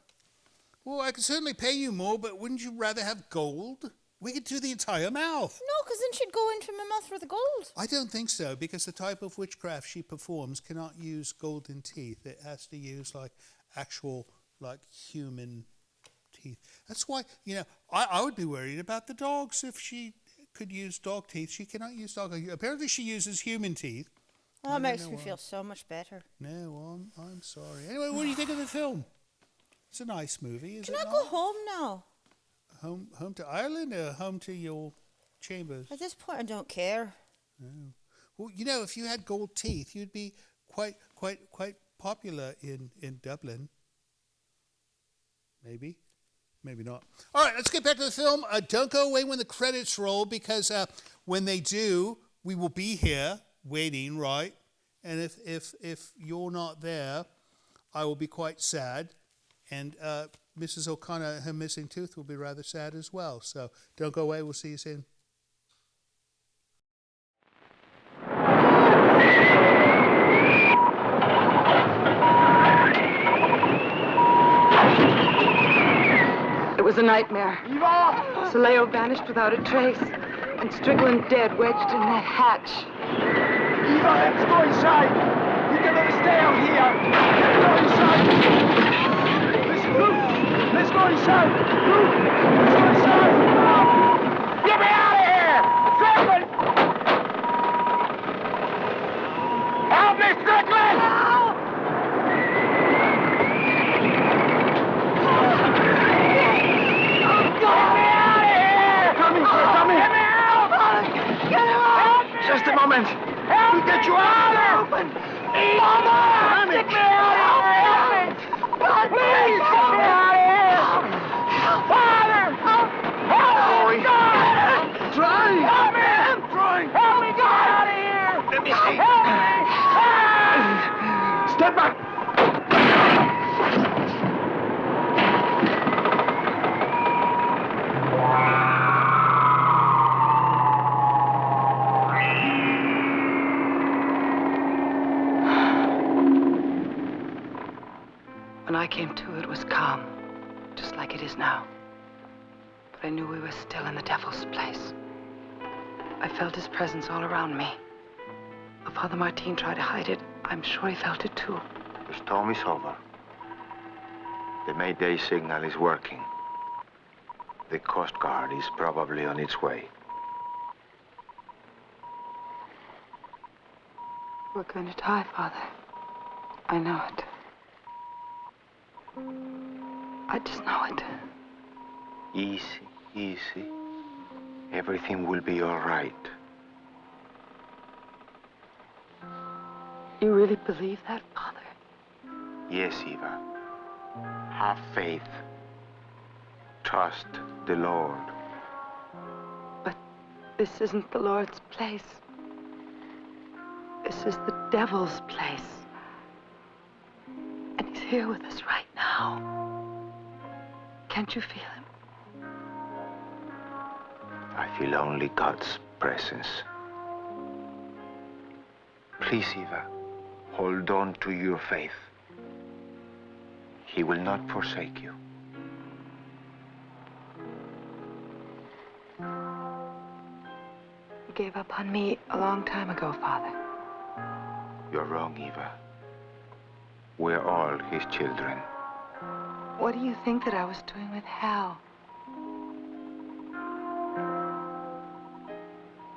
Well, I could certainly pay you more, but wouldn't you rather have gold? We could do the entire mouth. No, because then she'd go into my mouth for the gold. I don't think so, because the type of witchcraft she performs cannot use golden teeth. It has to use like actual like human teeth. That's why, you know, I would be worried about the dogs if she could use dog teeth. She cannot use dog teeth. Apparently she uses human teeth. Oh, it makes me feel so much better. No, well, I'm sorry. Anyway, what do you think of the film? It's a nice movie, is it Can I not? go home now? Home to Ireland or home to your chambers? At this point, I don't care. No. Well, you know, if you had gold teeth, you'd be quite popular in Dublin. Maybe not. All right, let's get back to the film. Don't go away when the credits roll, because when they do, we will be here waiting, right? And if you're not there, I will be quite sad. And Mrs. O'Connor, her missing tooth, will be rather sad as well. So don't go away. We'll see you soon. It was a nightmare. Soleo vanished without a trace, and Strickland dead, wedged in that hatch. Eva, let's go inside. We cannot stay out here. Let's go inside. Listen, Luke. Let's go inside. Luke, let's go inside. Get me out of here. Strickland. Help me, Strickland. Just a moment. We'll get you out. Open. Mama! Get me out of here! Please! Get me out of here! Father! Help me! God! Try! Help me! I'm trying! Help me! Get out of here! Let me see. Help me! Step back! When I came to, it was calm, just like it is now. But I knew we were still in the devil's place. I felt his presence all around me. If Father Martin tried to hide it, I'm sure he felt it too. The storm is over. The Mayday signal is working. The Coast Guard is probably on its way. We're going to die, Father. I know it. I just know it. Easy, easy. Everything will be all right. You really believe that, Father? Yes, Eva. Have faith. Trust the Lord. But this isn't the Lord's place. This is the devil's place. And he's here with us right now. Can't you feel him? I feel only God's presence. Please, Eva, hold on to your faith. He will not forsake you. He gave up on me a long time ago, Father. You're wrong, Eva. We're all his children. What do you think that I was doing with Hal?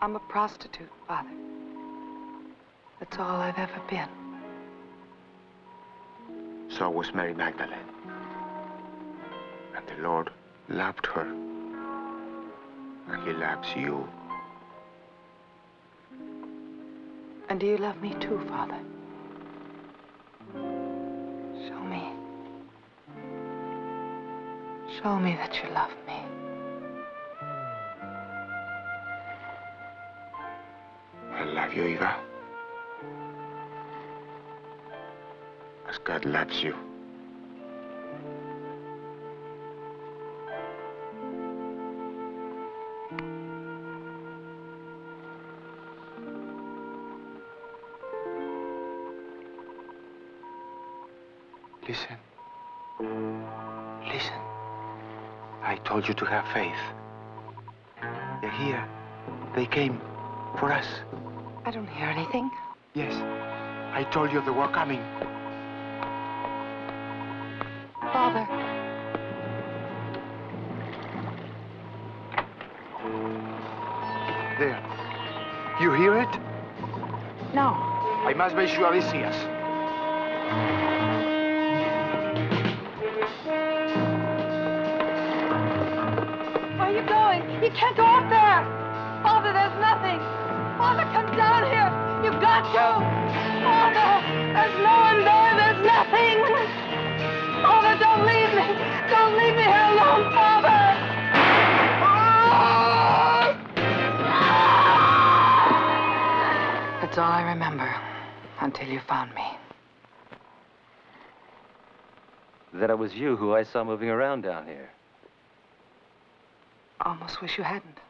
I'm a prostitute, Father. That's all I've ever been. So was Mary Magdalene. And the Lord loved her. And he loves you. And do you love me too, Father? Show me. Show me that you love me. I love you, Eva. As God loves you. Listen. Listen. I told you to have faith. They're here. They came for us. I don't hear anything. Yes. I told you they were coming. Father. There. You hear it? No. I must make sure they see us. Where are you going? You can't go up there! Father, there's nothing! Father, come down here! You've got to! Father, there's no one there! There's nothing! Father, don't leave me! Don't leave me here alone, Father! That's all I remember, until you found me. That it was you who I saw moving around down here. Almost wish you hadn't.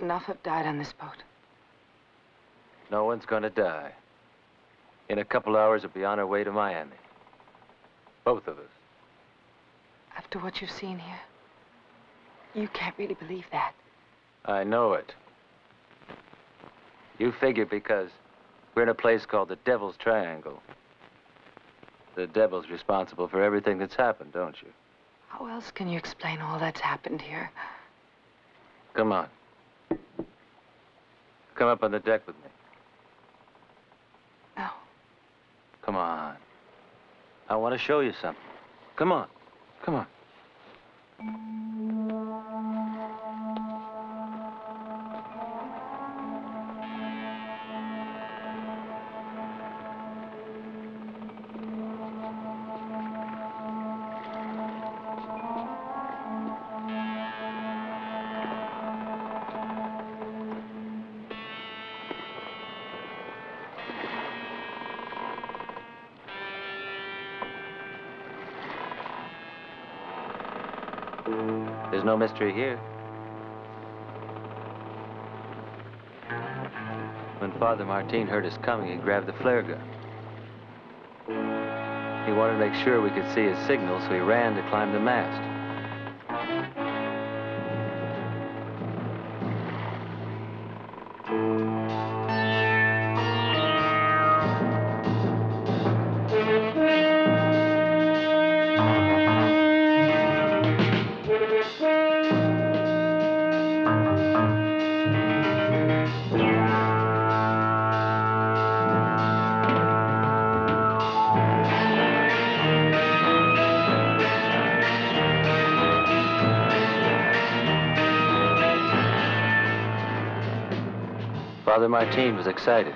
Enough have died on this boat. No one's gonna die. In a couple hours, we'll be on our way to Miami. Both of us. After what you've seen here, you can't really believe that. I know it. You figure because we're in a place called the Devil's Triangle. The devil's responsible for everything that's happened, don't you? How else can you explain all that's happened here? Come on. Come up on the deck with me. No. Come on. I want to show you something. Come on. Come on. There's no mystery here. When Father Martin heard us coming, he grabbed the flare gun. He wanted to make sure we could see his signal, so he ran to climb the mast. Father Martin was excited.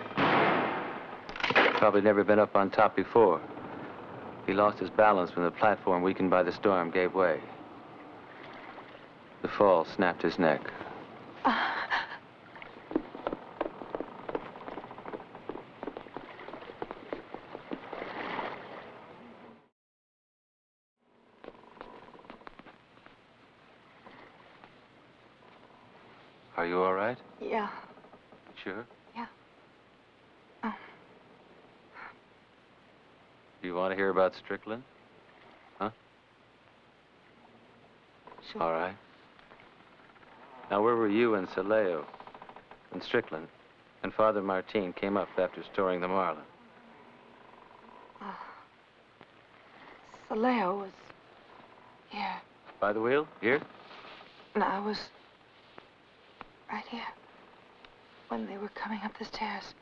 Probably never been up on top before. He lost his balance when the platform, weakened by the storm, gave way. The fall snapped his neck. Are you all right? Yeah. Sure? Yeah. Do you want to hear about Strickland? Huh? Sure. All right. Now, where were you and Saleo and Strickland and Father Martin came up after storing the Marlin? Saleo was here. By the wheel? Here? No, I was right here when they were coming up the stairs.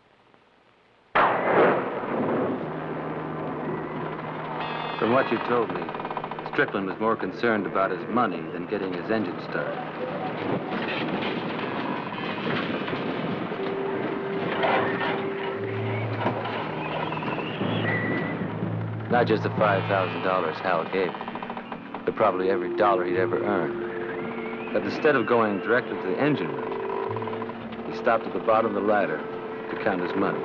From what you told me, Strickland was more concerned about his money than getting his engine started. Not just the $5,000 Hal gave him, but probably every dollar he'd ever earned. But instead of going directly to the engine room, he stopped at the bottom of the ladder to count his money.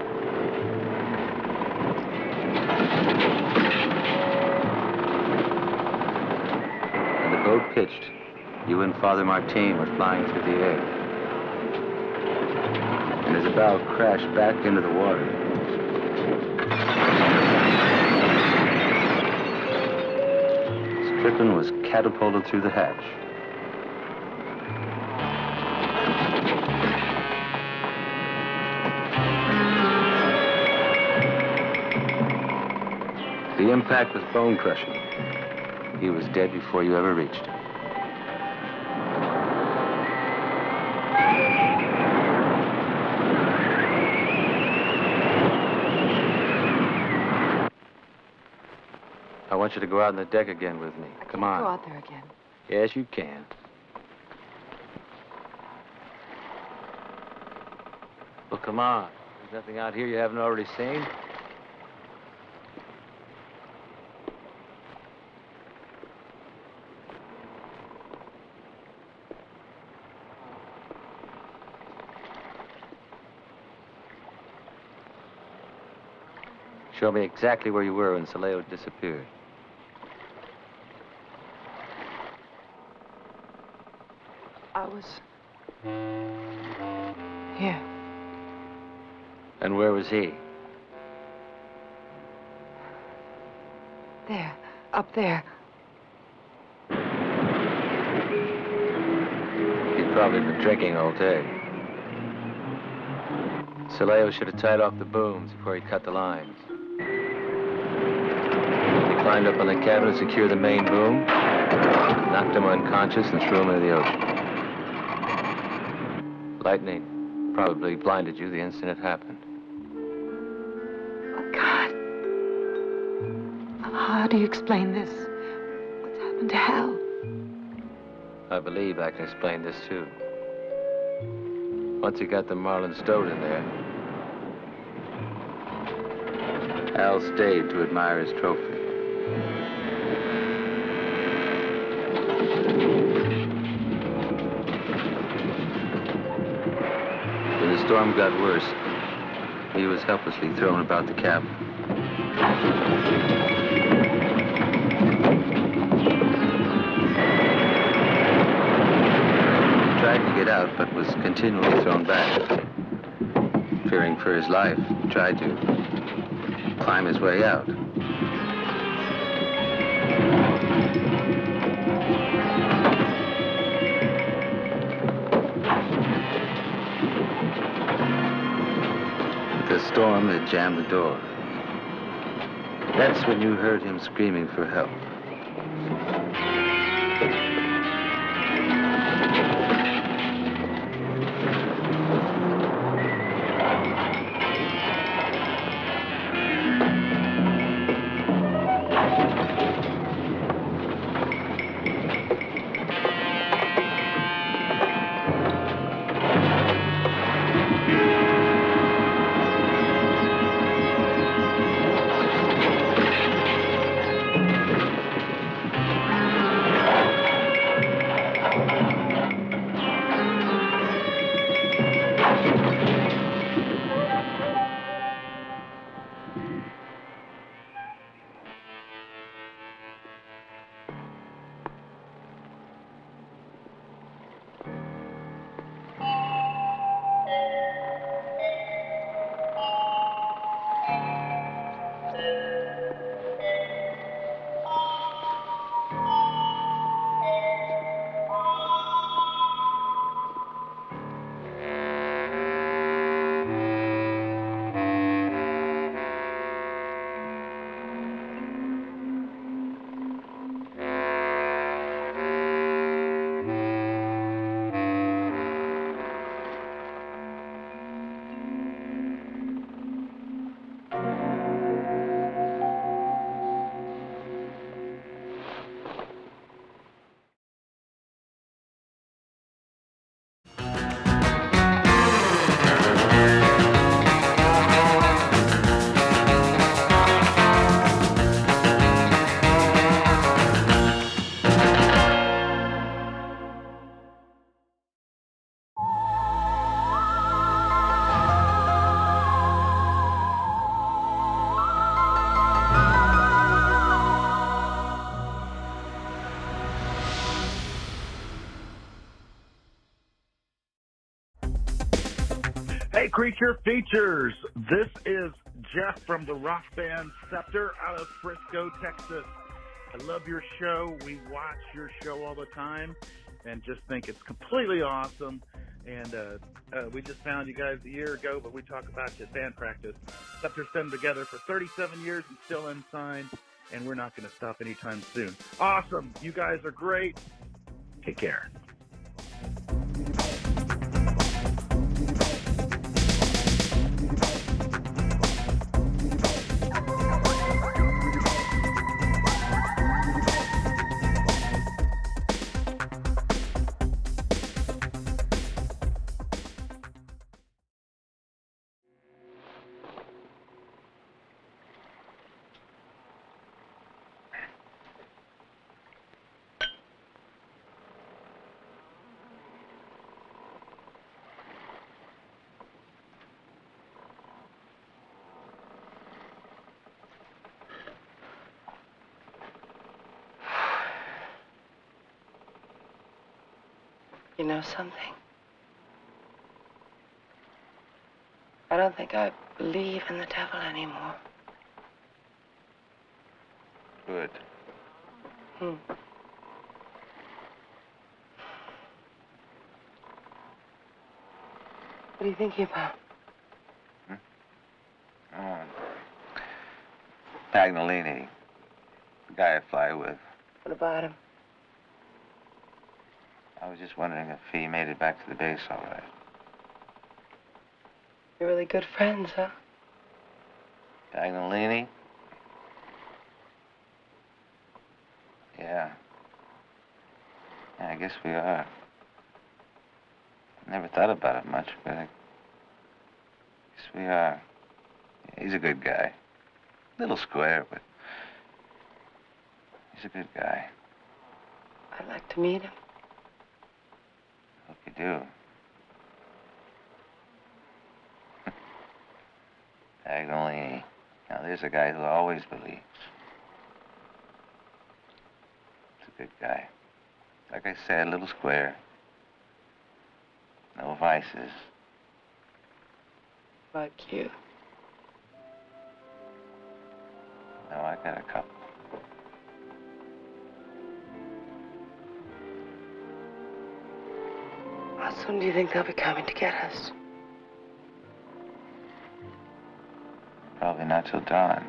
When the boat pitched, you and Father Martin were flying through the air. And as the bow crashed back into the water, Crippen was catapulted through the hatch. The impact was bone-crushing. He was dead before you ever reached him. I want you to go out on the deck again with me. Come on. Go out there again. Yes, you can. Well, come on. There's nothing out here you haven't already seen. Show me exactly where you were when Saleo disappeared. I was here. And where was he? There, up there. He'd probably been drinking all day. Saleo should have tied off the booms before he cut the lines. He climbed up on the cabin to secure the main boom, knocked him unconscious, and threw him into the ocean. Lightning probably blinded you the instant it happened. Oh, God. How do you explain this? What's happened to Hal? I believe I can explain this, too. Once he got the Marlin stowed in there, Al stayed to admire his trophy. When the storm got worse, he was helplessly thrown about the cabin. He tried to get out, but was continually thrown back. Fearing for his life, he tried to climb his way out. The storm had jammed the door. That's when you heard him screaming for help. Hey, Creature Features! This is Jeff from the rock band Scepter out of Frisco, Texas. I love your show. We watch your show all the time and just think it's completely awesome. And we just found you guys a year ago, but we talk about you at band practice. After staying together for 37 years and still unsigned, and we're not going to stop anytime soon. Awesome. You guys are great. Take care. You know something? I don't think I believe in the devil anymore. Good. What are you thinking about? Oh. Pagnolini, the guy I fly with. What about him? I was just wondering if he made it back to the base all right. You're really good friends, huh? Pagnolini? Yeah. Yeah, I guess we are. Never thought about it much, but I guess we are. Yeah, he's a good guy. Little square, but he's a good guy. I'd like to meet him. Hope you do. Pagnolini. Now, there's a guy who always believes. He's a good guy. Like I said, a little square. No vices. Like you. No, I got a couple. How soon do you think they'll be coming to get us? Probably not till dawn.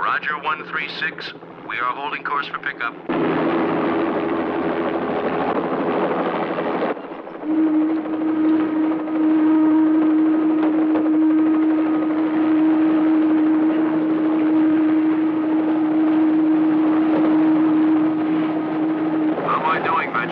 Roger 136. We are holding course for pickup. How am I doing, Venture?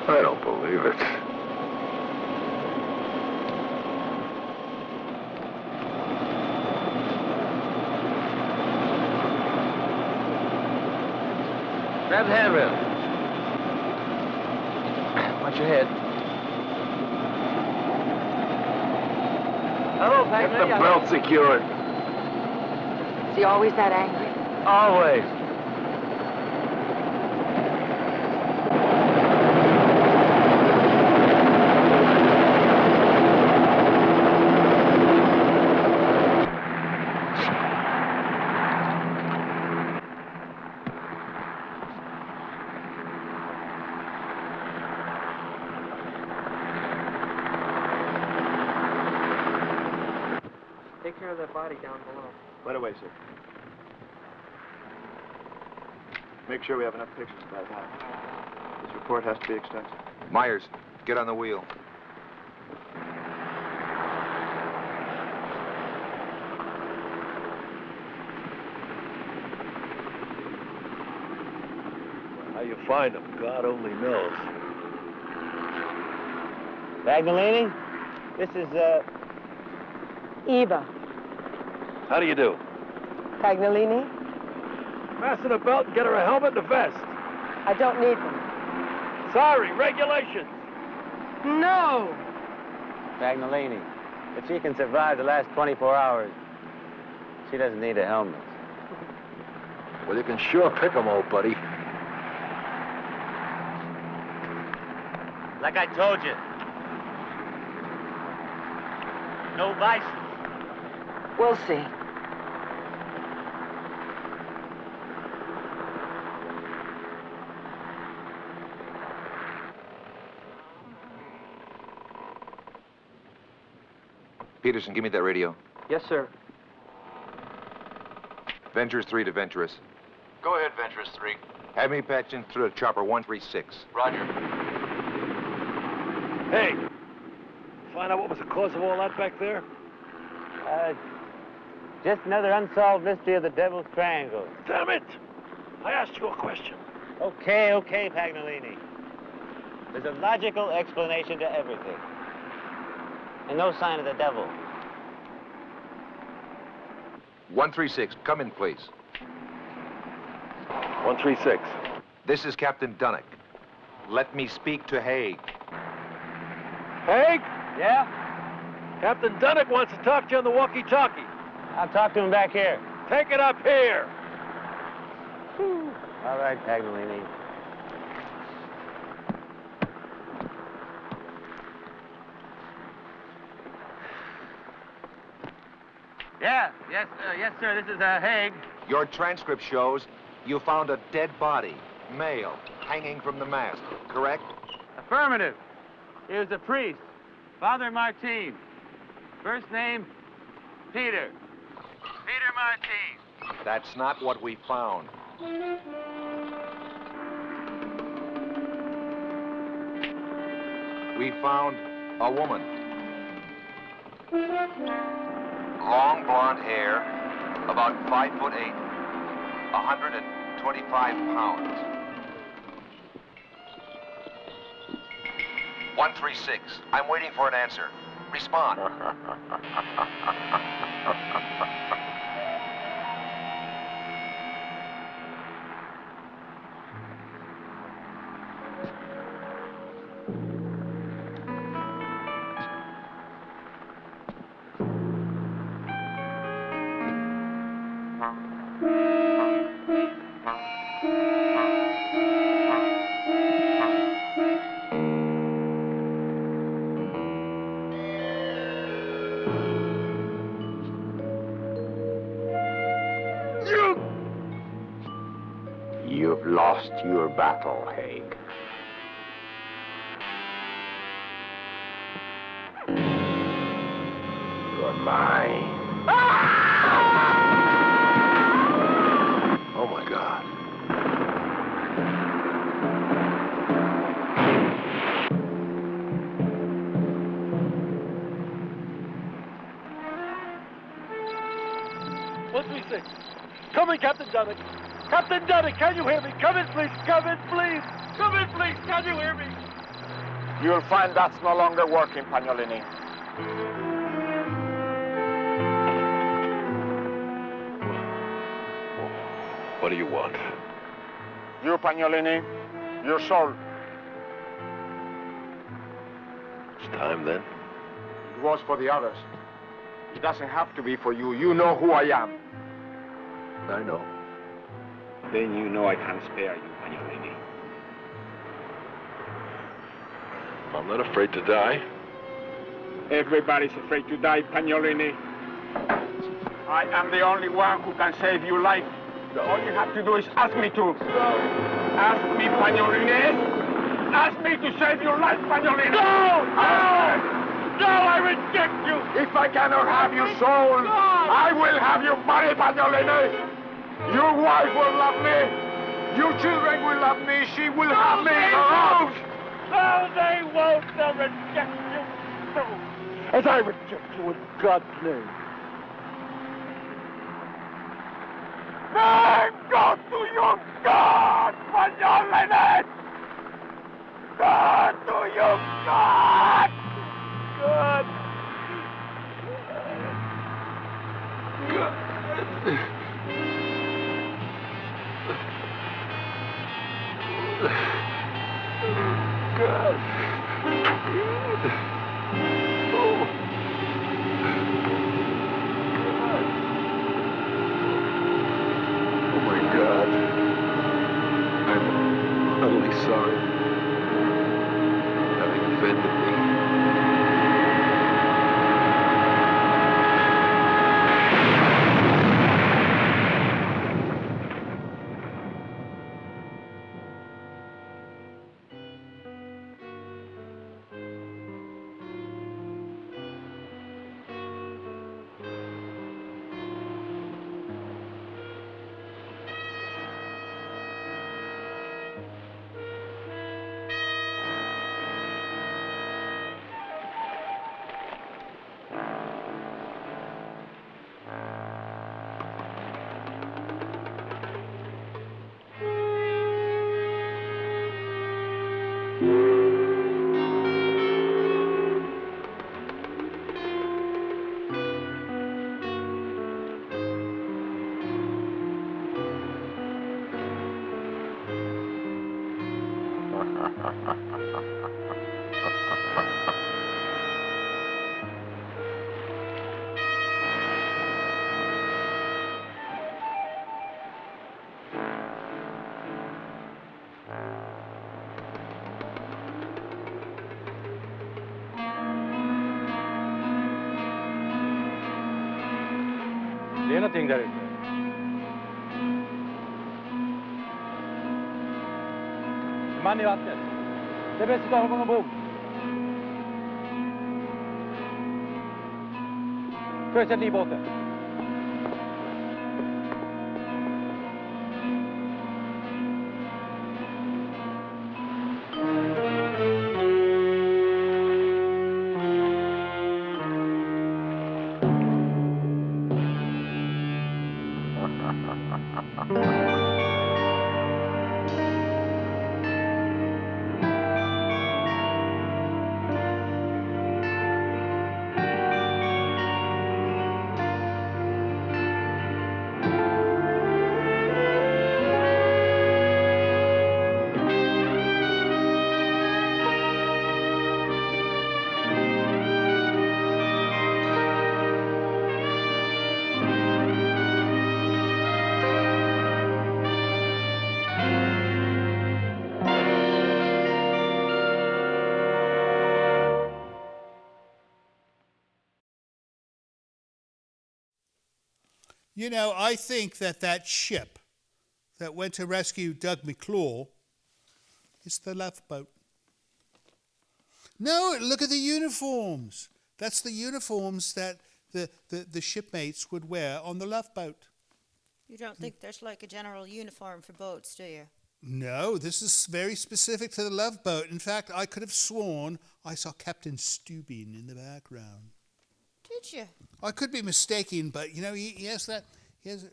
I don't believe it. Grab the handrail. Watch your head. Hello, Get the belt secured. Is he always that angry? Always. Take care of that body down below. Right away, sir. Make sure we have enough pictures by that. This report has to be extensive. Myers, get on the wheel. How you find them, God only knows. Magdalene, this is, Eva. How do you do? Pagnolini? Fasten the belt and get her a helmet and a vest. I don't need them. Sorry, regulations. No! Magnolini, if she can survive the last 24 hours, she doesn't need a helmet. Well, you can sure pick 'em, old buddy. Like I told you. No vices. We'll see. Peterson, give me that radio. Yes, sir. Ventures 3 to Venturous. Go ahead, Venturous 3. Have me patched in through to chopper 136. Roger. Hey, find out what was the cause of all that back there? Just another unsolved mystery of the Devil's Triangle. Damn it! I asked you a question. Okay, Pagnolini. There's a logical explanation to everything. And no sign of the devil. 136, come in, please. 136. This is Captain Dunnock. Let me speak to Haig. Haig? Yeah? Captain Dunnock wants to talk to you on the walkie-talkie. I'll talk to him back here. Take it up here. All right, Pagnolini. Yes, sir. This is Haig. Your transcript shows you found a dead body, male, hanging from the mast, correct? Affirmative. He was a priest, Father Martin. First name, Peter. Peter Martin. That's not what we found. We found a woman. Long blonde hair, about 5'8", 125 pounds. 136, I'm waiting for an answer. Respond. You've lost your battle, Haig. You're mine. Oh, my God. Come in, Captain Dunnock. Captain Dunnock, can you hear me? Come in, please. Come in, please. Come in, please. Can you hear me? You'll find that's no longer working, Pagnolini. What do you want? You, Pagnolini, your soul. It's time then. It was for the others. It doesn't have to be for you. You know who I am. I know. Then you know I can't spare you, Pagnolini. I'm not afraid to die. Everybody's afraid to die, Pagnolini. I am the only one who can save your life. All you have to do is ask me to. Ask me, Pagnolini. Ask me to save your life, Pagnolini. No! No, I reject you. If I cannot have your soul, I will have your body, Pagnolini. Your wife will love me. Your children will love me. She will have me. No, they won't. They'll reject you. No. As I reject you in God's name. Then go to your God, Pagnolini! Go to your God! God! God! God, I'm utterly sorry for having offended thee. Det är någonting där ute. En man i vattnet. Det är bäst att ta honom ombord. Sjösätt livbåten. You know, I think that ship that went to rescue Doug McClure is the Love Boat. No, look at the uniforms. That's the uniforms that the shipmates would wear on the Love Boat. You don't think there's like a general uniform for boats, do you? No, this is very specific to the Love Boat. In fact, I could have sworn I saw Captain Stubing in the background. Did you? I could be mistaken, but you know he has a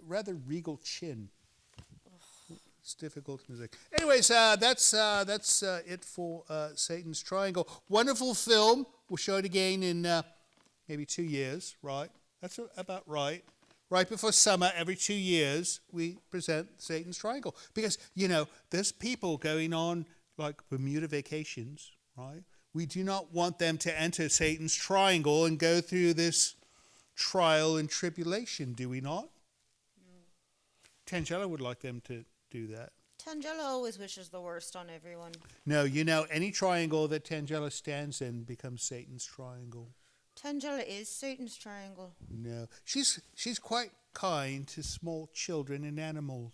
rather regal chin. It's difficult music. Anyways, that's it for Satan's Triangle. Wonderful film. We'll show it again in maybe 2 years, right? That's about right. Right before summer, every 2 years, we present Satan's Triangle. Because, there's people going on like Bermuda vacations, right? We do not want them to enter Satan's Triangle and go through this trial and tribulation, do we not? No. Tangela would like them to do that. Tangela always wishes the worst on everyone. No, any triangle that Tangela stands in becomes Satan's Triangle. Tangela is Satan's Triangle. No. She's quite kind to small children and animals.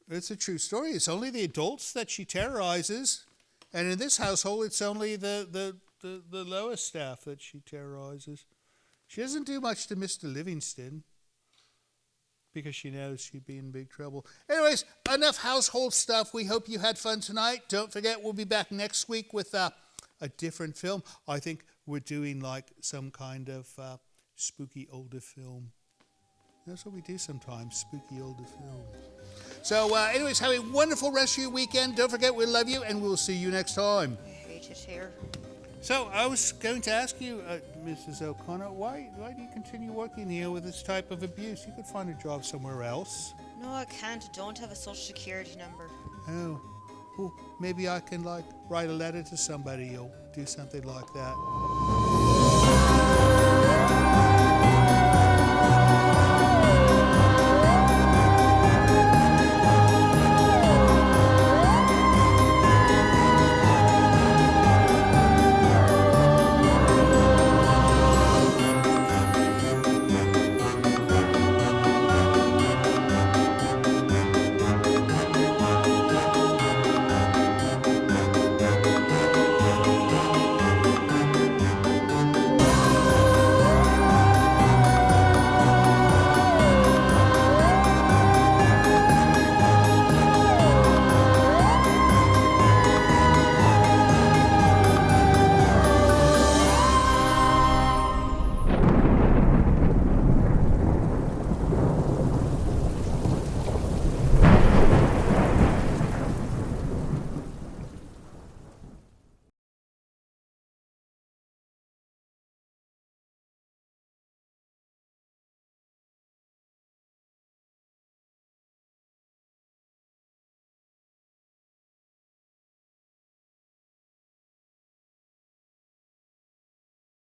It's a true story. It's only the adults that she terrorizes. And in this household, it's only the lower staff that she terrorizes. She doesn't do much to Mr. Livingston because she knows she'd be in big trouble. Anyways, enough household stuff. We hope you had fun tonight. Don't forget, we'll be back next week with a different film. I think we're doing like some kind of spooky older film. That's what we do sometimes, spooky older films. So anyways, have a wonderful rest of your weekend. Don't forget, we love you, and we'll see you next time. I hate it here. So I was going to ask you, Mrs. O'Connor, why do you continue working here with this type of abuse? You could find a job somewhere else. No, I can't. I don't have a social security number. Oh. Well, maybe I can write a letter to somebody or do something like that.